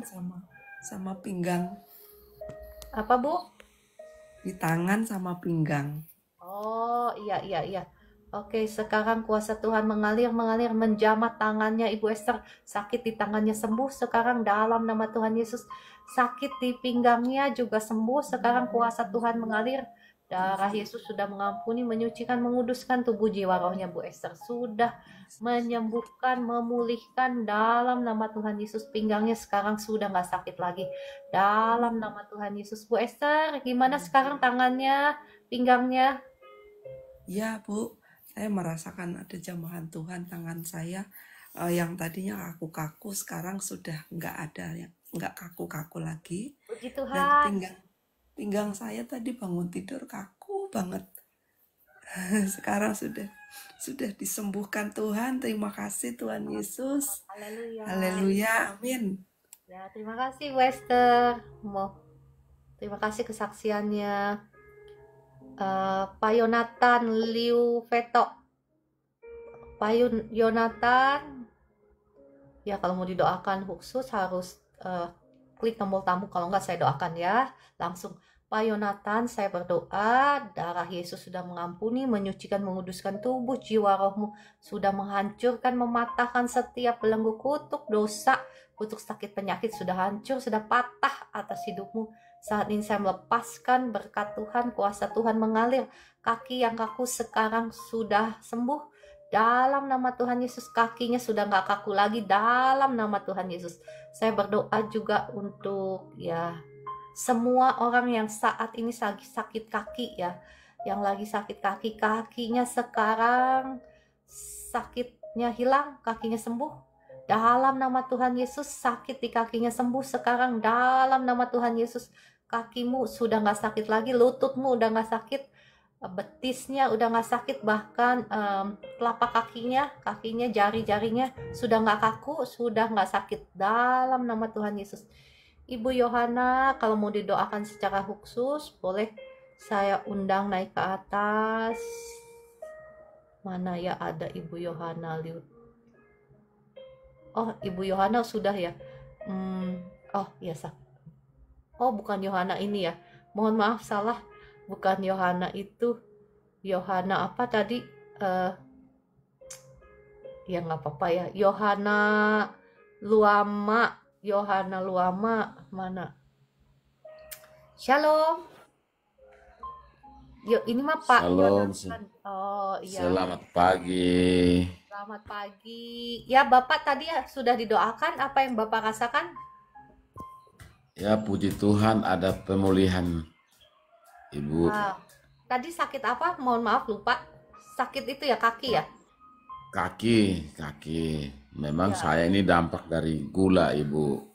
sama pinggang. Apa Bu? Di tangan sama pinggang. Oh iya. Oke, sekarang kuasa Tuhan mengalir menjamah tangannya Ibu Esther. Sakit di tangannya sembuh sekarang dalam nama Tuhan Yesus. Sakit di pinggangnya juga sembuh sekarang. Kuasa Tuhan mengalir. Darah Yesus sudah mengampuni, menyucikan, menguduskan tubuh jiwa rohnya Bu Esther. Sudah menyembuhkan, memulihkan dalam nama Tuhan Yesus. Pinggangnya sekarang sudah gak sakit lagi. Dalam nama Tuhan Yesus. Bu Esther, gimana sekarang tangannya, pinggangnya? Ya Bu, saya merasakan ada jamahan Tuhan tangan saya yang tadinya kaku-kaku sekarang sudah nggak ada, nggak kaku-kaku lagi. Puji Dan Tuhan. pinggang saya tadi bangun tidur kaku banget. Sekarang sudah disembuhkan Tuhan. Terima kasih Tuhan Yesus. Haleluya. Haleluya, amin. Ya, terima kasih Wester. Terima kasih kesaksiannya. Pak Yonatan Liu Veto. Pak Yonatan, ya kalau mau didoakan khusus harus klik tombol tamu, kalau nggak saya doakan ya. Langsung, Pak Yonatan, saya berdoa, darah Yesus sudah mengampuni, menyucikan, menguduskan tubuh, jiwa, rohmu, sudah menghancurkan, mematahkan setiap belenggu kutuk dosa, kutuk sakit penyakit sudah hancur, sudah patah atas hidupmu. Saat ini saya melepaskan berkat Tuhan, kuasa Tuhan mengalir, kaki yang kaku sekarang sudah sembuh, dalam nama Tuhan Yesus. Kakinya sudah nggak kaku lagi dalam nama Tuhan Yesus. Saya berdoa juga untuk ya semua orang yang saat ini lagi sakit kaki ya, yang lagi sakit kaki, kakinya sekarang sakitnya hilang, kakinya sembuh dalam nama Tuhan Yesus. Sakit di kakinya sembuh sekarang dalam nama Tuhan Yesus. Kakimu sudah nggak sakit lagi, lututmu udah nggak sakit, betisnya udah nggak sakit, bahkan telapak kakinya, jari-jarinya sudah nggak kaku, sudah nggak sakit dalam nama Tuhan Yesus. Ibu Yohana, kalau mau didoakan secara khusus, boleh saya undang naik ke atas. Mana ya ada Ibu Yohana Liu? Oh, Ibu Yohana sudah ya. Oh, ya Oh, bukan Yohana ini ya. Mohon maaf, salah. Bukan Yohana itu. Yohana apa tadi? Ya nggak apa-apa ya. Yohana Luama mana? Shalom. Yuk, ini mah Pak Shalom, Yonatan. Oh iya, selamat pagi. selamat pagi. Ya, Bapak tadi ya sudah didoakan. Apa yang Bapak rasakan? Ya, puji Tuhan ada pemulihan, Ibu. Tadi sakit apa? Mohon maaf, lupa. Sakit itu ya kaki ya? Kaki. Memang Ya. saya ini dampak dari gula, Ibu.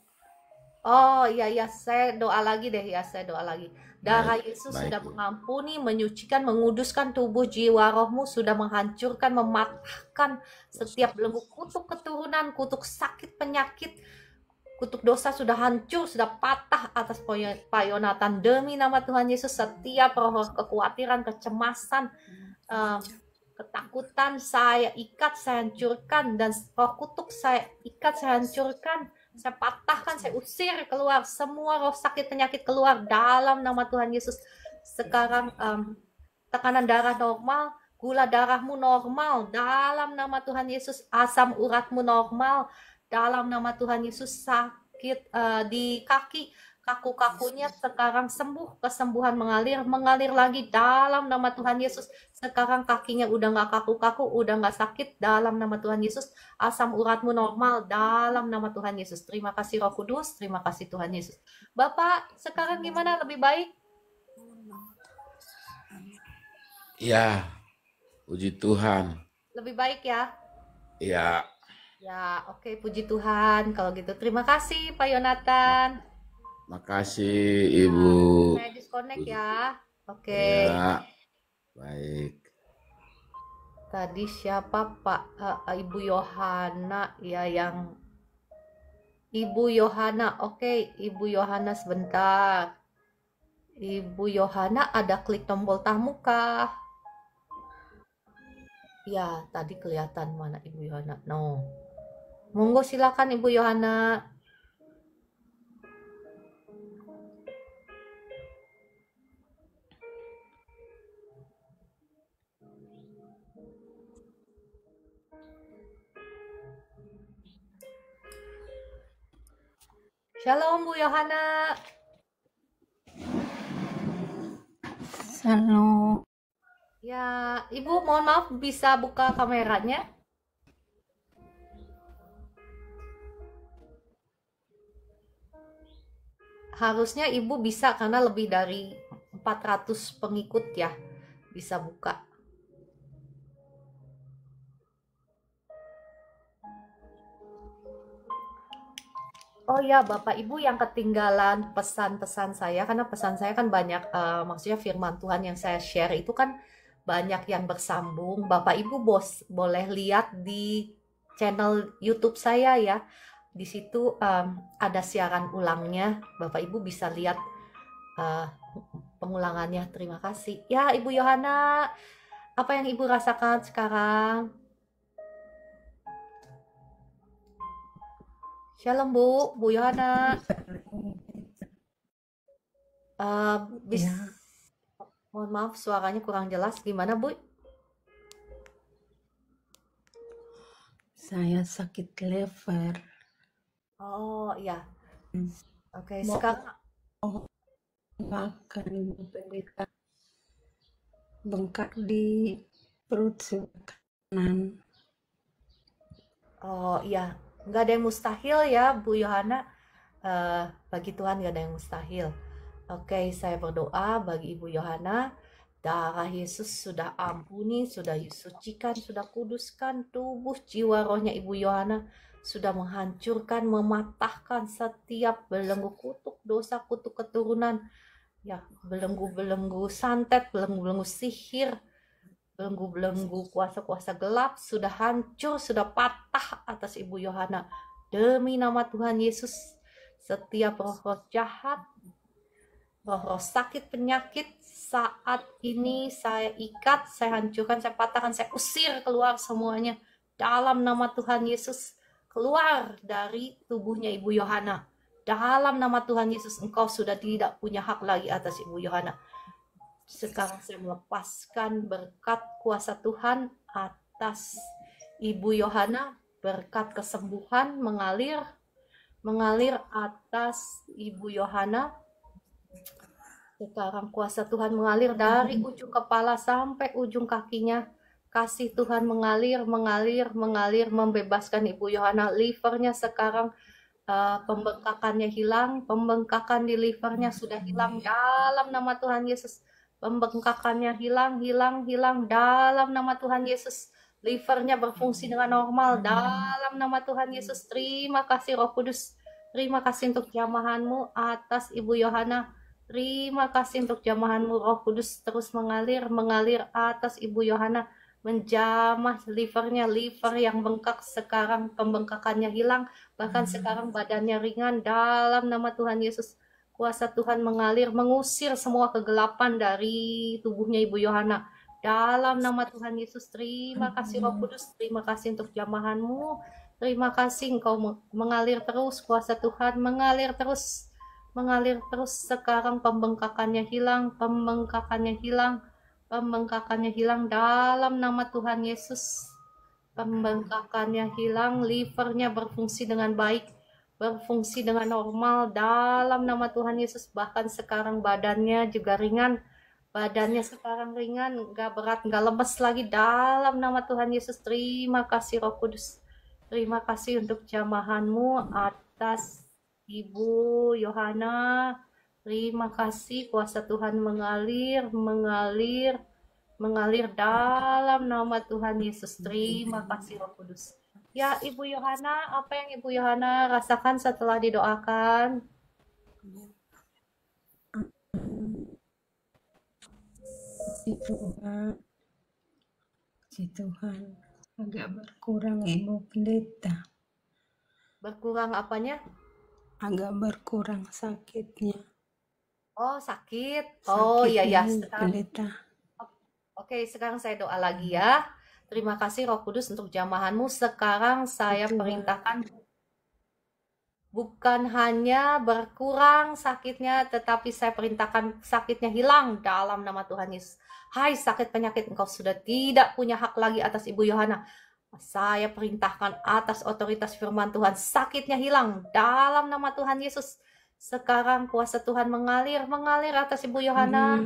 Oh iya, saya doa lagi deh ya, saya doa lagi. Darah Yesus baik, sudah Ibu. mengampuni, menyucikan, menguduskan tubuh, jiwa, rohmu, sudah menghancurkan, mematahkan setiap belenggu kutuk keturunan, kutuk sakit penyakit, kutuk dosa sudah hancur, sudah patah atas Pak Yonatan. Demi nama Tuhan Yesus, setiap roh kekhawatiran, kecemasan, ketakutan saya ikat, saya hancurkan, dan roh kutuk saya ikat, saya hancurkan, saya patahkan, saya usir keluar, semua roh sakit penyakit keluar dalam nama Tuhan Yesus. Sekarang tekanan darah normal, gula darahmu normal dalam nama Tuhan Yesus, asam uratmu normal dalam nama Tuhan Yesus. Sakit di kaki, kaku-kakunya sekarang sembuh, kesembuhan mengalir lagi dalam nama Tuhan Yesus. Sekarang kakinya udah nggak kaku-kaku, udah nggak sakit dalam nama Tuhan Yesus. Asam uratmu normal dalam nama Tuhan Yesus. Terima kasih Roh Kudus, terima kasih Tuhan Yesus. Bapak, sekarang gimana? Lebih baik? Ya, puji Tuhan. Lebih baik ya? Ya, Ya, oke, puji Tuhan. Kalau gitu, terima kasih Pak Yonatan. makasih Ibu. Saya disconnect ya. Oke. Ya, baik. Tadi siapa Pak? Ibu Yohana ya, yang Ibu Yohana. Oke, Ibu Yohana sebentar. Ibu Yohana ada klik tombol tamu kah? Ya, tadi kelihatan mana Ibu Yohana. No. Monggo silakan Ibu Yohana. Shalom Bu Yohana. Shalom. Ya, Ibu mohon maaf bisa buka kameranya? Harusnya Ibu bisa karena lebih dari 400 pengikut ya. Bisa buka. Oh ya, Bapak Ibu yang ketinggalan pesan-pesan saya, karena pesan saya kan banyak, maksudnya firman Tuhan yang saya share itu kan banyak yang bersambung. Bapak Ibu boleh lihat di channel YouTube saya ya. di situ ada siaran ulangnya. Bapak Ibu bisa lihat pengulangannya. Terima kasih. Ya, Ibu Yohana, apa yang Ibu rasakan sekarang? Shalom Bu Yohana. Ya, Mohon maaf suaranya kurang jelas. Gimana Bu? saya sakit lever. Oh iya. Oke, Mau- sekarang Makan pendeta bengkak di perut sebelah kanan. oh iya, nggak ada yang mustahil ya Bu Yohana. Bagi Tuhan nggak ada yang mustahil. Oke, saya berdoa bagi Ibu Yohana. Darah Yesus sudah ampuni, sudah sucikan, sudah kuduskan tubuh, jiwa, rohnya Ibu Yohana. Sudah menghancurkan, mematahkan setiap belenggu kutuk dosa, kutuk keturunan. Ya, belenggu-belenggu santet, belenggu-belenggu sihir, belenggu-belenggu kuasa-kuasa gelap sudah hancur, sudah patah atas Ibu Yohana. Demi nama Tuhan Yesus, setiap roh-roh jahat, roh-roh sakit, penyakit, saat ini saya ikat, saya hancurkan, saya patahkan, saya usir keluar semuanya. Dalam nama Tuhan Yesus, keluar dari tubuhnya Ibu Yohana. Dalam nama Tuhan Yesus, engkau sudah tidak punya hak lagi atas Ibu Yohana. Sekarang saya melepaskan berkat kuasa Tuhan atas Ibu Yohana, berkat kesembuhan mengalir atas Ibu Yohana. Sekarang kuasa Tuhan mengalir dari ujung kepala sampai ujung kakinya. Kasih Tuhan mengalir, membebaskan Ibu Yohana. Livernya sekarang pembengkakannya hilang, pembengkakan di livernya sudah hilang dalam nama Tuhan Yesus. Pembengkakannya hilang dalam nama Tuhan Yesus. Livernya berfungsi dengan normal dalam nama Tuhan Yesus. Terima kasih Roh Kudus. Terima kasih untuk jamahanmu atas Ibu Yohana. Terima kasih untuk jamahanmu Roh Kudus, terus mengalir atas Ibu Yohana, menjamah liver yang bengkak sekarang pembengkakannya hilang, bahkan sekarang badannya ringan dalam nama Tuhan Yesus. Kuasa Tuhan mengalir, mengusir semua kegelapan dari tubuhnya Ibu Yohana. Dalam nama Tuhan Yesus, terima kasih Roh Kudus, terima kasih untuk jamahanmu. Terima kasih engkau mengalir terus, kuasa Tuhan mengalir terus sekarang pembengkakannya hilang dalam nama Tuhan Yesus. Pembengkakannya hilang, livernya berfungsi dengan baik, berfungsi dengan normal dalam nama Tuhan Yesus. Bahkan sekarang badannya juga ringan, sekarang ringan, gak berat, gak lemes lagi dalam nama Tuhan Yesus. Terima kasih Roh Kudus, terima kasih untuk jamahanmu atas Ibu Yohana. Terima kasih kuasa Tuhan mengalir dalam nama Tuhan Yesus. Terima kasih Roh Kudus. Ya Ibu Yohana, apa yang Ibu Yohana rasakan setelah didoakan? Si Tuhan agak berkurang Ibu Pendeta. Berkurang apanya? Agak berkurang sakitnya. Oh sakit. Oh iya sekarang. Pendeta. Oke, sekarang saya doa lagi ya. Terima kasih Roh Kudus untuk jamahanmu. Sekarang saya perintahkan bukan hanya berkurang sakitnya, tetapi saya perintahkan sakitnya hilang dalam nama Tuhan Yesus. Hai sakit penyakit, engkau sudah tidak punya hak lagi atas Ibu Yohana. Saya perintahkan atas otoritas firman Tuhan, sakitnya hilang dalam nama Tuhan Yesus. Sekarang kuasa Tuhan mengalir atas Ibu Yohana.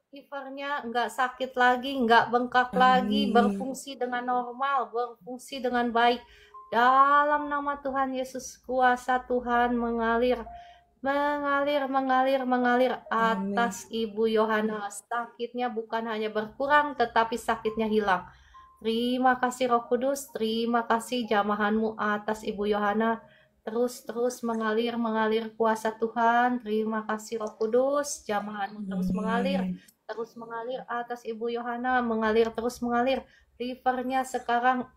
Livernya enggak sakit lagi, enggak bengkak lagi, berfungsi dengan normal, berfungsi dengan baik. Dalam nama Tuhan Yesus, kuasa Tuhan mengalir atas Ibu Yohana. Sakitnya bukan hanya berkurang, tetapi sakitnya hilang. Terima kasih Roh Kudus, terima kasih jamahanmu atas Ibu Yohana. Terus mengalir kuasa Tuhan. Terima kasih Roh Kudus, jamahanmu terus mengalir atas Ibu Yohana, terus mengalir. Livernya sekarang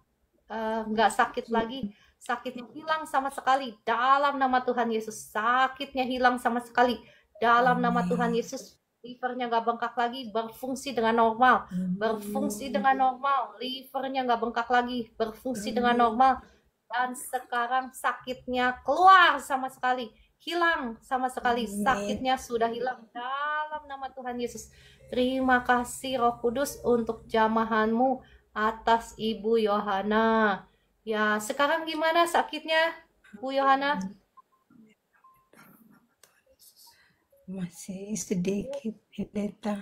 nggak sakit lagi, sakitnya hilang sama sekali dalam nama Tuhan Yesus. Sakitnya hilang sama sekali dalam nama Tuhan Yesus. Livernya nggak bengkak lagi, berfungsi dengan normal, berfungsi dengan normal. Livernya nggak bengkak lagi, berfungsi dengan normal. Dan sekarang sakitnya keluar sama sekali, hilang sama sekali. Sakitnya sudah hilang dalam nama Tuhan Yesus. Terima kasih Roh Kudus untuk jamahanmu atas Ibu Yohana. Ya, sekarang gimana sakitnya, Bu Yohana? Masih sedikit, pendeta.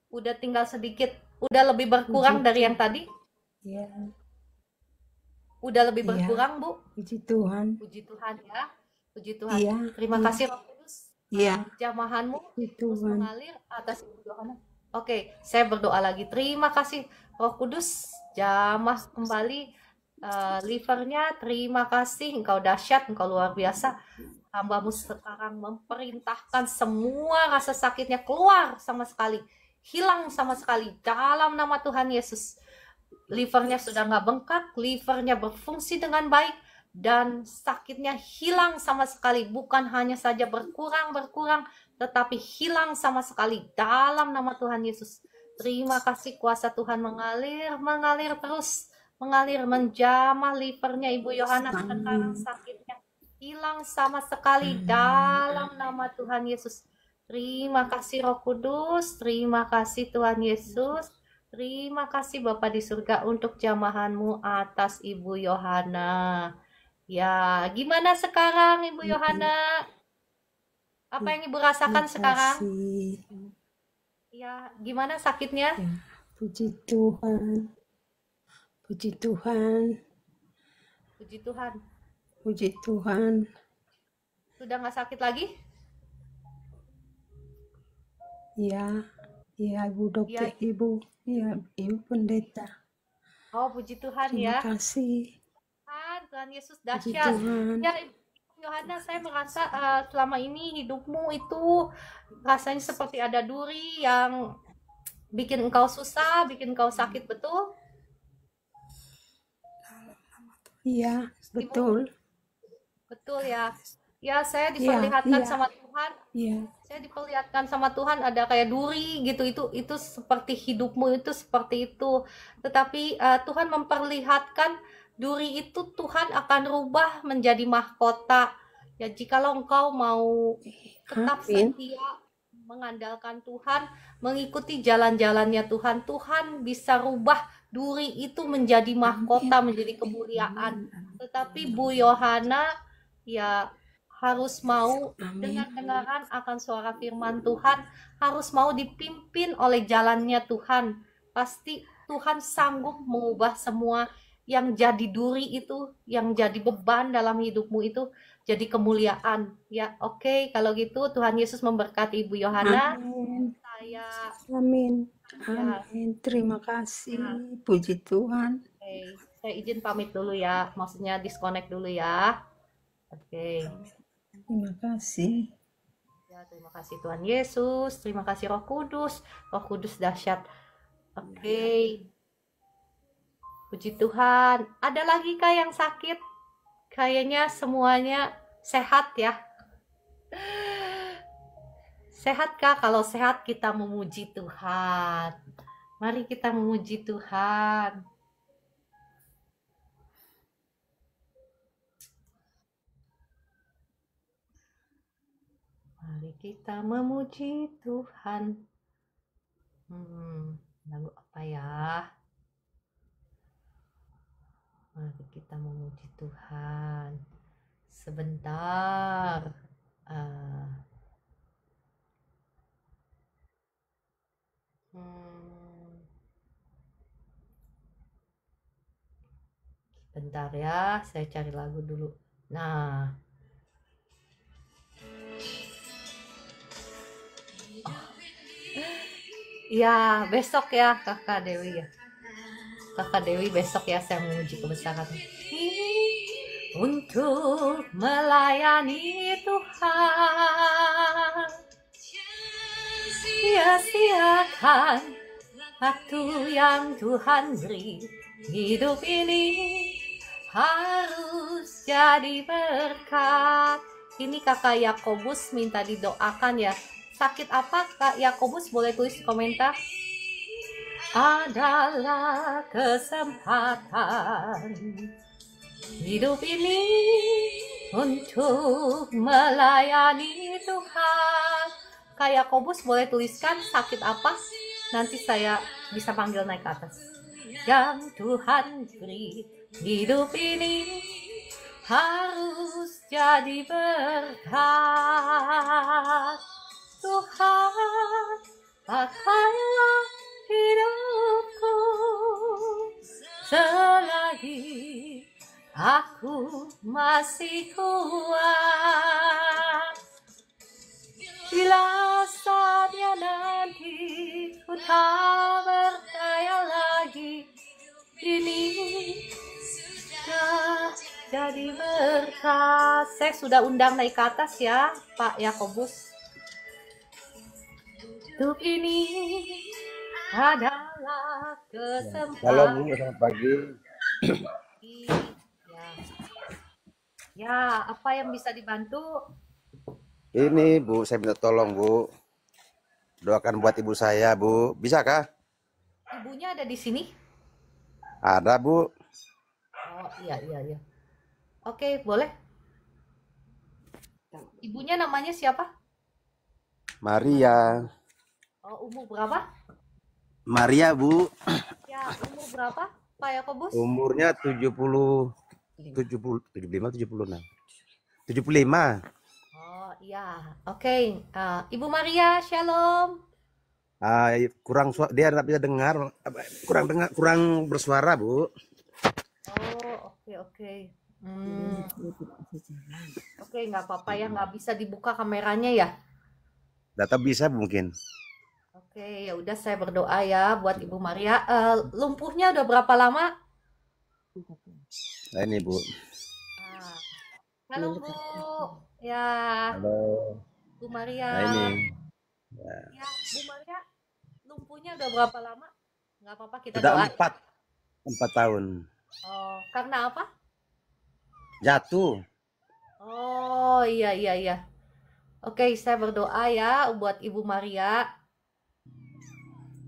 Udah tinggal sedikit, udah lebih berkurang dari yang tadi? Ya, Udah lebih Iya. berkurang, Bu? puji Tuhan. Puji Tuhan ya. Puji Tuhan. Iya, Terima iya. kasih Roh Kudus. Iya, Jamahanmu puji terus Tuhan. mengalir atas Ibu Yohana. Oke, saya berdoa lagi. Terima kasih Roh Kudus, jamah kembali livernya. Terima kasih, Engkau dahsyat, Engkau luar biasa. Hambamu sekarang memerintahkan semua rasa sakitnya keluar sama sekali, hilang sama sekali dalam nama Tuhan Yesus. Livernya sudah nggak bengkak, livernya berfungsi dengan baik, dan sakitnya hilang sama sekali. Bukan hanya saja berkurang, tetapi hilang sama sekali dalam nama Tuhan Yesus. Terima kasih kuasa Tuhan mengalir terus, mengalir menjamah livernya Ibu Yohana. Sekarang sakitnya hilang sama sekali dalam nama Tuhan Yesus. Terima kasih Roh Kudus, terima kasih Tuhan Yesus. Terima kasih Bapa di surga untuk jamahanmu atas Ibu Yohana. Ya, gimana sekarang Ibu Yohana? Apa yang Ibu rasakan sekarang? Kasih. Ya, gimana sakitnya? Ya, puji Tuhan. Puji Tuhan. Puji Tuhan. Puji Tuhan. Sudah nggak sakit lagi? Ya, ya Ibu dokter, Ibu. Ya, Ibu pendeta. Oh, puji Tuhan Terima ya. kasih. Tuhan Yesus Puji dahsyat. Tuhan. Ya, Ibu Yohana, saya merasa selama ini hidupmu itu rasanya seperti ada duri yang bikin engkau susah, bikin engkau sakit, betul? Iya, betul. Betul ya. Ya, saya diperlihatkan sama Tuhan. Iya. Saya diperlihatkan sama Tuhan ada kayak duri gitu. Itu seperti hidupmu itu seperti itu. Tetapi Tuhan memperlihatkan duri itu Tuhan akan rubah menjadi mahkota. Ya, jikalau engkau mau tetap setia mengandalkan Tuhan, mengikuti jalan-jalannya Tuhan, Tuhan bisa rubah duri itu menjadi mahkota, menjadi kemuliaan. Tetapi Bu Yohana ya harus mau dengar-dengaran akan suara firman Tuhan, harus mau dipimpin oleh jalannya Tuhan. Pasti Tuhan sanggup mengubah semua yang jadi duri itu, yang jadi beban dalam hidupmu itu jadi kemuliaan. Ya, oke, kalau gitu Tuhan Yesus memberkati Ibu Yohana. Amin. Amin. Amin. Terima kasih. Puji Tuhan. Oke, saya izin pamit dulu ya. Maksudnya disconnect dulu ya. Oke. Terima kasih. Ya, terima kasih Tuhan Yesus. Terima kasih Roh Kudus. Roh Kudus dahsyat. Oke. Puji Tuhan. Ada lagi kah yang sakit? Kayaknya semuanya sehat ya. Sehat kah? Kalau sehat kita memuji Tuhan. Mari kita memuji Tuhan. Mari kita memuji Tuhan. Lagu apa ya? Mari kita memuji Tuhan. Sebentar. Bentar ya, saya cari lagu dulu. Nah. Ya, besok ya Kakak Dewi ya. Kakak Dewi besok ya saya memuji kebesaran. Untuk melayani Tuhan, sia-siakan waktu yang Tuhan beri. Hidup ini harus jadi berkat. Ini kakak Yakobus minta didoakan ya. Sakit apa kak Yakobus? Boleh tulis di komentar. Adalah kesempatan hidup ini untuk melayani Tuhan. Kak Yakobus boleh tuliskan sakit apa? Nanti saya bisa panggil naik ke atas. Yang Tuhan beri hidup ini harus jadi berkat. Tuhan, pakailah hidupku selagi aku masih kuat. Bila saatnya nanti ku tak berdaya lagi, ini sudah jadi berkat. Saya sudah undang naik ke atas ya, Pak Yakobus. Hidup ini adalah Halo kesempatan. Bu, selamat pagi. Ya. Ya, apa yang bisa dibantu? Ini Bu, saya minta tolong Bu. Doakan buat ibu saya Bu. Bisa kah? Ibunya ada di sini? Ada Bu. Oh, iya. Oke, boleh. Ibunya namanya siapa? Maria. Oh, umur berapa? Maria Bu. Ya, umur berapa, Pak Yakobus? Umurnya 75, 76. 75. Oh, iya. Oke. Ibu Maria, shalom. Dia tidak bisa dengar, kurang bersuara Bu. Oh, oke. Oke, nggak apa-apa ya, nggak bisa dibuka kameranya ya. Data bisa mungkin. Oke, ya udah saya berdoa ya buat Ibu Maria. Lumpuhnya udah berapa lama? Nah ini Bu. Halo Bu. Ya, Halo. Bu Maria. Nah ini. Ya, Bu Maria, lumpuhnya udah berapa lama? Nggak apa-apa, kita Sudah doa. 4 tahun. Oh, karena apa? Jatuh. Oh, iya. Oke, saya berdoa ya buat Ibu Maria.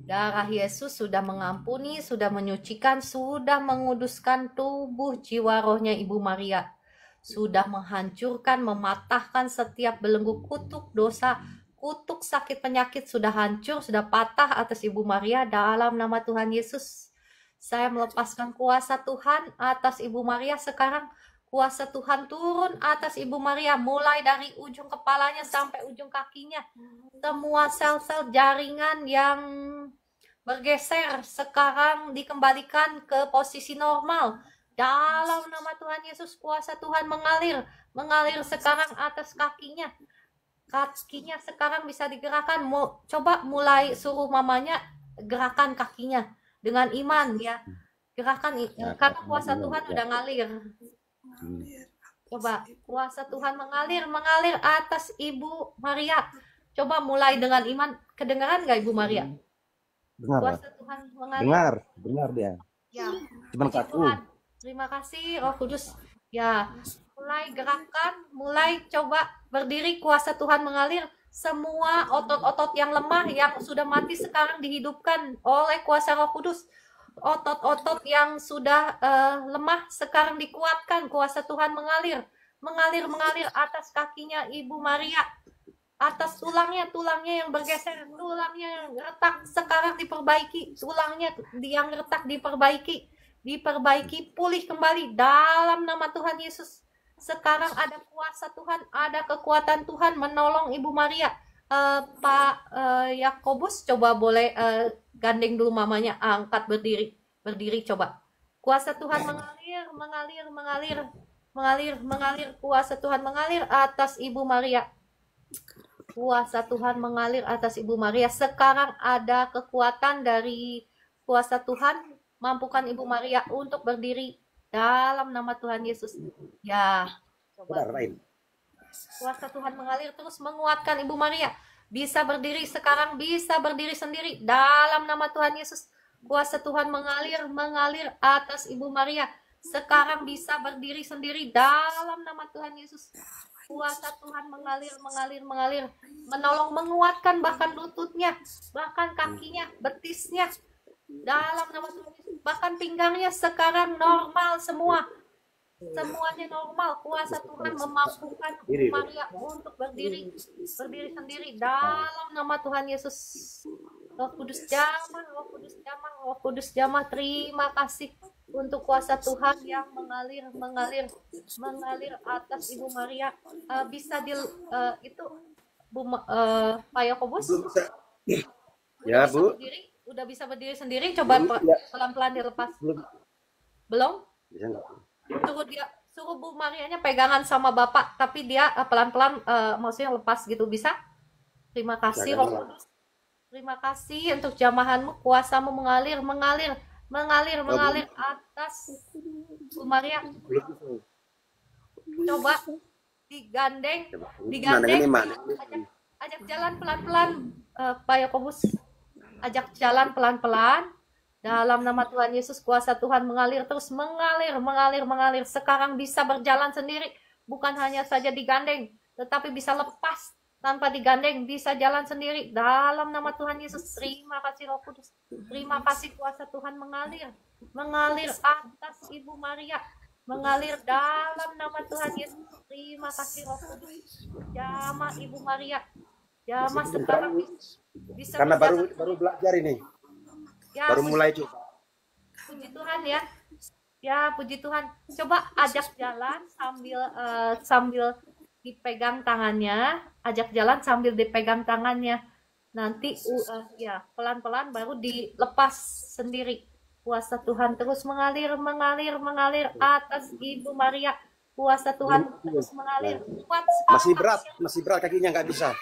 Darah Yesus sudah mengampuni, sudah menyucikan, sudah menguduskan tubuh jiwa rohnya Ibu Maria. Sudah menghancurkan, mematahkan setiap belenggu kutuk dosa, kutuk sakit penyakit sudah hancur, sudah patah atas Ibu Maria dalam nama Tuhan Yesus. Saya melepaskan kuasa Tuhan atas Ibu Maria sekarang. Kuasa Tuhan turun atas Ibu Maria mulai dari ujung kepalanya sampai ujung kakinya. Semua sel-sel jaringan yang bergeser sekarang dikembalikan ke posisi normal. Dalam nama Tuhan Yesus, kuasa Tuhan mengalir sekarang atas kakinya. Kakinya sekarang bisa digerakkan. Coba mulai suruh mamanya gerakan kakinya dengan iman ya. Gerakan karena kuasa Tuhan udah ngalir. Coba kuasa Tuhan mengalir atas Ibu Maria. Coba mulai dengan iman. Kedengaran nggak Ibu Maria? Dengar. Kuasa Tuhan mengalir. Dengar dia. Ya. Cuman Puji kaku. Tuhan. Terima kasih Roh Kudus. Ya, mulai gerakan, mulai coba berdiri, kuasa Tuhan mengalir. Semua otot-otot yang lemah yang sudah mati sekarang dihidupkan oleh kuasa Roh Kudus. Otot-otot yang sudah lemah sekarang dikuatkan, kuasa Tuhan mengalir atas kakinya Ibu Maria, atas tulangnya yang bergeser, tulangnya yang retak sekarang diperbaiki, tulangnya yang retak diperbaiki, pulih kembali dalam nama Tuhan Yesus. Sekarang ada kuasa Tuhan, ada kekuatan Tuhan menolong Ibu Maria. Pak Yakobus, coba boleh gandeng dulu mamanya, angkat berdiri coba. Kuasa Tuhan mengalir, kuasa Tuhan mengalir atas Ibu Maria. Kuasa Tuhan mengalir atas Ibu Maria. Sekarang ada kekuatan dari kuasa Tuhan, mampukan Ibu Maria untuk berdiri dalam nama Tuhan Yesus. Ya, coba. Kuasa Tuhan mengalir terus menguatkan Ibu Maria. Bisa berdiri sekarang, bisa berdiri sendiri dalam nama Tuhan Yesus. Kuasa Tuhan mengalir atas Ibu Maria. sekarang bisa berdiri sendiri dalam nama Tuhan Yesus. Kuasa Tuhan mengalir, menolong, menguatkan bahkan lututnya, bahkan kakinya, betisnya, dalam nama Tuhan Yesus. Bahkan pinggangnya sekarang normal semua. Semuanya normal. Kuasa Tuhan memampukan Maria untuk berdiri sendiri dalam nama Tuhan Yesus. Roh Kudus jamah, Roh Kudus jamah, Roh Kudus jamah. Terima kasih untuk kuasa Tuhan yang mengalir atas Ibu Maria. Bisa itu Pak Yakobus? Ya, Bu. Udah bisa berdiri sendiri. Coba pelan-pelan dilepas. Belum? Bisa nggak? Suruh Bu Marianya pegangan sama Bapak, tapi dia pelan-pelan maksudnya lepas gitu, bisa? Terima kasih Roh Kudus. Terima kasih untuk jamahanmu, kuasamu mengalir atas Bu Maria. Coba digandeng, ajak jalan pelan-pelan, Pak Yakobus. Ajak jalan pelan-pelan. Dalam nama Tuhan Yesus, kuasa Tuhan mengalir terus, mengalir. Sekarang bisa berjalan sendiri, bukan hanya saja digandeng, tetapi bisa lepas tanpa digandeng, bisa jalan sendiri. Dalam nama Tuhan Yesus, terima kasih Roh Kudus. Terima kasih kuasa Tuhan mengalir atas Ibu Maria, mengalir dalam nama Tuhan Yesus. Terima kasih Roh Kudus. Jamah Ibu Maria, jamah sekarang bisa Karena berjalan. baru belajar ini. Ya, Baru mulai coba. Puji Tuhan ya. Ya, puji Tuhan. Coba ajak jalan sambil dipegang tangannya, ajak jalan sambil dipegang tangannya. Nanti ya, pelan-pelan baru dilepas sendiri. Kuasa Tuhan terus mengalir atas Ibu Maria. Kuasa Tuhan terus mengalir. Kuat sekali. Masih berat kakinya, nggak bisa.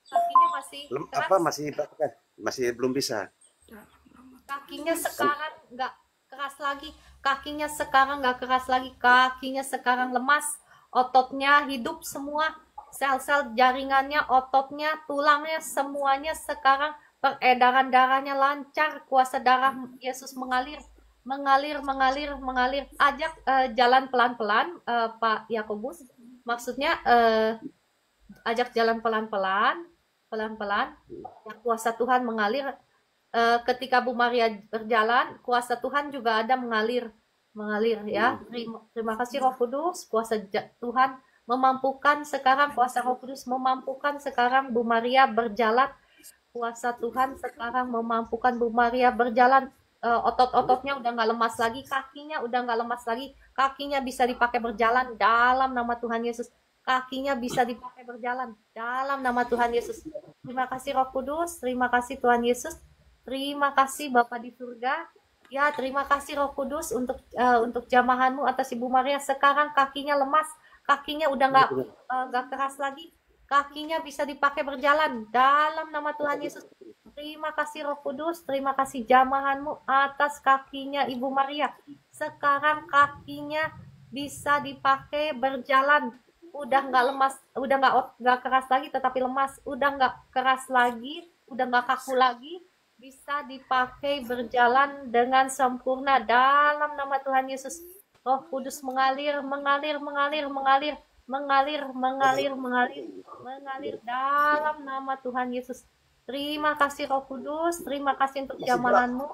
Kakinya masih keras. Masih berat kan? Masih belum bisa. Kakinya sekarang nggak keras lagi. Kakinya sekarang lemas. Ototnya hidup semua. Sel-sel jaringannya, ototnya, tulangnya, semuanya sekarang peredaran darahnya lancar. Kuasa darah Yesus mengalir. Ajak jalan pelan-pelan, Pak Yakobus. Maksudnya ajak jalan pelan-pelan. Ya, kuasa Tuhan mengalir. Ketika Bu Maria berjalan, kuasa Tuhan juga ada mengalir ya. Terima kasih Roh Kudus. Kuasa Tuhan memampukan sekarang, kuasa Roh Kudus memampukan sekarang Bu Maria berjalan. Kuasa Tuhan sekarang memampukan Bu Maria berjalan. Otot-ototnya udah nggak lemas lagi, kakinya udah nggak lemas lagi, kakinya bisa dipakai berjalan dalam nama Tuhan Yesus. Kakinya bisa dipakai berjalan dalam nama Tuhan Yesus. Terima kasih Roh Kudus, terima kasih Tuhan Yesus. Terima kasih Bapa di surga. Ya, terima kasih Roh Kudus untuk jamahanmu atas Ibu Maria. Sekarang kakinya lemas, kakinya udah nggak keras lagi, kakinya bisa dipakai berjalan dalam nama Tuhan Yesus. Terima kasih Roh Kudus, terima kasih jamahanmu atas kakinya Ibu Maria. Sekarang kakinya bisa dipakai berjalan. Udah nggak lemas, udah nggak keras lagi, tetapi lemas. Udah nggak keras lagi, udah nggak kaku lagi. Bisa dipakai berjalan dengan sempurna dalam nama Tuhan Yesus. Roh Kudus mengalir dalam nama Tuhan Yesus. Terima kasih Roh Kudus, terima kasih untuk jamahanmu.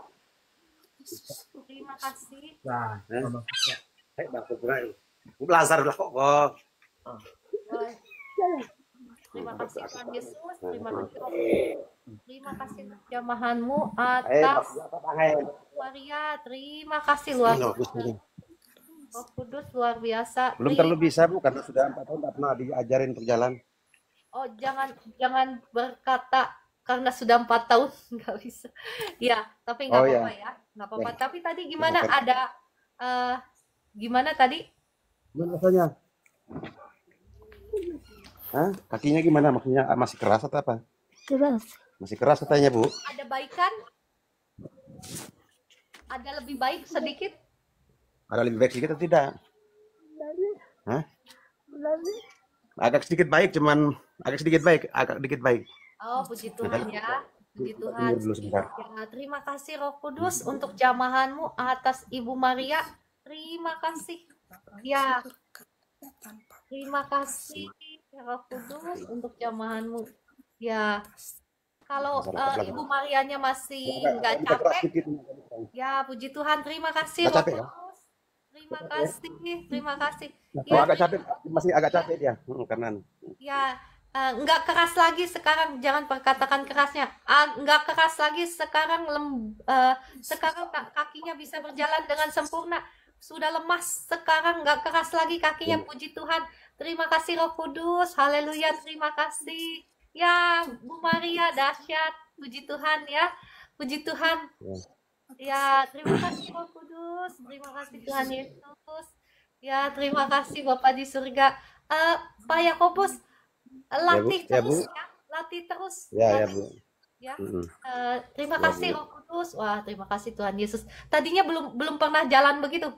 Terima kasih. Belajar lah kok. Terima kasih Tuhan Yesus, terima kasih Roh Kudus. Terima kasih untuk jamahanmu atas Maria. Terima kasih luar biasa. Roh Kudus luar biasa. Belum terlalu bisa Bu, karena sudah 4 tahun tak pernah diajarin untuk jalan. Oh, jangan berkata karena sudah 4 tahun nggak bisa. Ya, tapi nggak apa-apa ya, nggak apa-apa. Tapi tadi gimana? Ada gimana tadi? Gimana rasanya? Hah? Kakinya gimana? Maksudnya masih keras atau apa? Keras. Masih keras katanya Bu. Ada baikan? Ada lebih baik sedikit? Ada lebih baik sedikit atau tidak? Hah? Agak sedikit baik, cuman agak sedikit baik. Oh, puji Tuhan ya. Puji Tuhan. Ya, terima kasih Roh Kudus untuk jamahanmu atas Ibu Maria. Terima kasih. Ya, Berkatnya tanpa terima kasih ya Roh Kudus untuk jamahanmu. Ya, kalau Masalah lagi. Ibu Marianya masih nggak Agak keras capek, sedikit. ya puji Tuhan. Terima kasih Nggak Roh capek kan? Kudus. Terima kasih, terima kasih. Oh, Ya, agak capek, masih agak capek dia. Karena ya, nggak keras lagi sekarang. Jangan perkatakan kerasnya. Nggak keras lagi sekarang. Sekarang kakinya bisa berjalan dengan sempurna. Sudah lemas sekarang, nggak keras lagi kakinya. Puji Tuhan. Terima kasih Roh Kudus. Haleluya. Terima kasih. Ya, Bu Maria dahsyat. Puji Tuhan ya. Puji Tuhan. Ya, terima kasih Roh Kudus. Terima kasih Tuhan Yesus. Ya, terima kasih Bapak di surga. Pak Yakobus, latih ya, Bu. terus ya. Latih terus. Ya, Latih, Bu. ya. Mm-mm. Terima Ya, kasih Bu. Roh Kudus. Wah, terima kasih Tuhan Yesus. Tadinya belum pernah jalan begitu.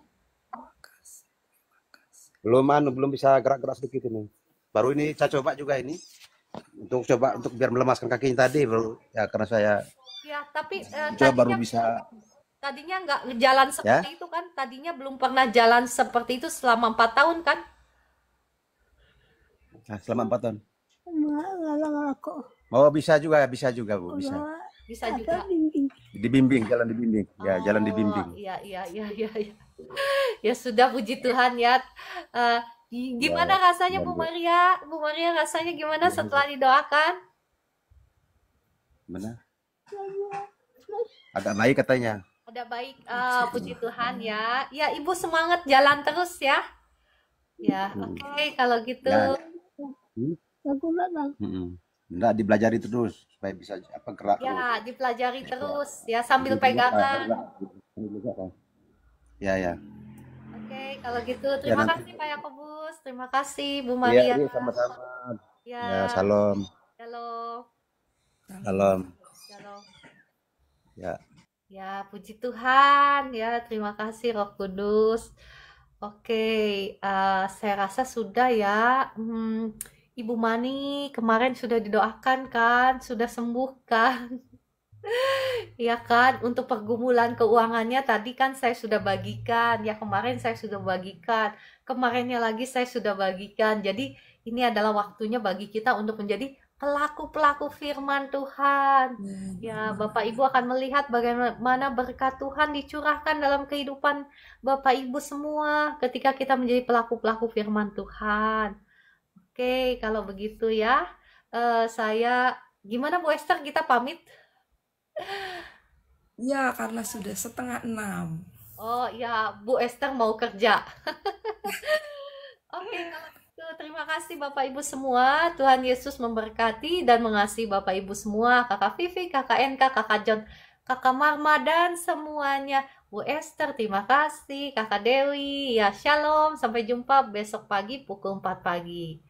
Belum bisa gerak-gerak sedikit ini. Baru ini saya coba juga ini untuk biar melemaskan kakinya tadi, Bro. Ya, karena saya Ya, tapi coba baru bisa tadinya nggak jalan seperti itu kan? Tadinya belum pernah jalan seperti itu selama 4 tahun kan? selama 4 tahun. Aku Oh, bisa juga, Bu, bisa. Bisa juga. Jalan dibimbing. Ya, jalan dibimbing. Iya. Ya sudah, puji Tuhan ya. Gimana rasanya Bu Maria? Bu Maria rasanya gimana setelah didoakan? Mana? Agak baik katanya. Ada baik, puji Tuhan ya. Ya, Ibu semangat jalan terus ya. Ya, oke, kalau gitu. Ya. Enggak, dipelajari terus supaya bisa gerak. Ya, dipelajari terus ya sambil pegangan. Ya. Oke, kalau gitu terima kasih Pak Yakobus, terima kasih Bu Maria. Iya, sama-sama. Ya, salam. Shalom. Ya, puji Tuhan ya, terima kasih Roh Kudus. Oke, saya rasa sudah ya. Ibu Mani kemarin sudah didoakan kan, sudah sembuh kan? Ya kan, untuk pergumulan keuangannya tadi kan saya sudah bagikan, ya kemarin saya sudah bagikan, kemarinnya lagi saya sudah bagikan. Jadi ini adalah waktunya bagi kita untuk menjadi pelaku-pelaku firman Tuhan. Ya, Bapak Ibu akan melihat bagaimana berkat Tuhan dicurahkan dalam kehidupan Bapak Ibu semua ketika kita menjadi pelaku-pelaku firman Tuhan. Oke, kalau begitu ya, saya gimana Bu Esther, kita pamit? Ya, karena sudah 5:30. Oh ya, Bu Esther mau kerja. Oke, kalau gitu terima kasih Bapak Ibu semua. Tuhan Yesus memberkati dan mengasihi Bapak Ibu semua. Kakak Vivi, Kakak Enka, Kakak John, Kakak Marma dan semuanya. Bu Esther, terima kasih. Kakak Dewi, ya shalom. Sampai jumpa besok pagi pukul 4 pagi.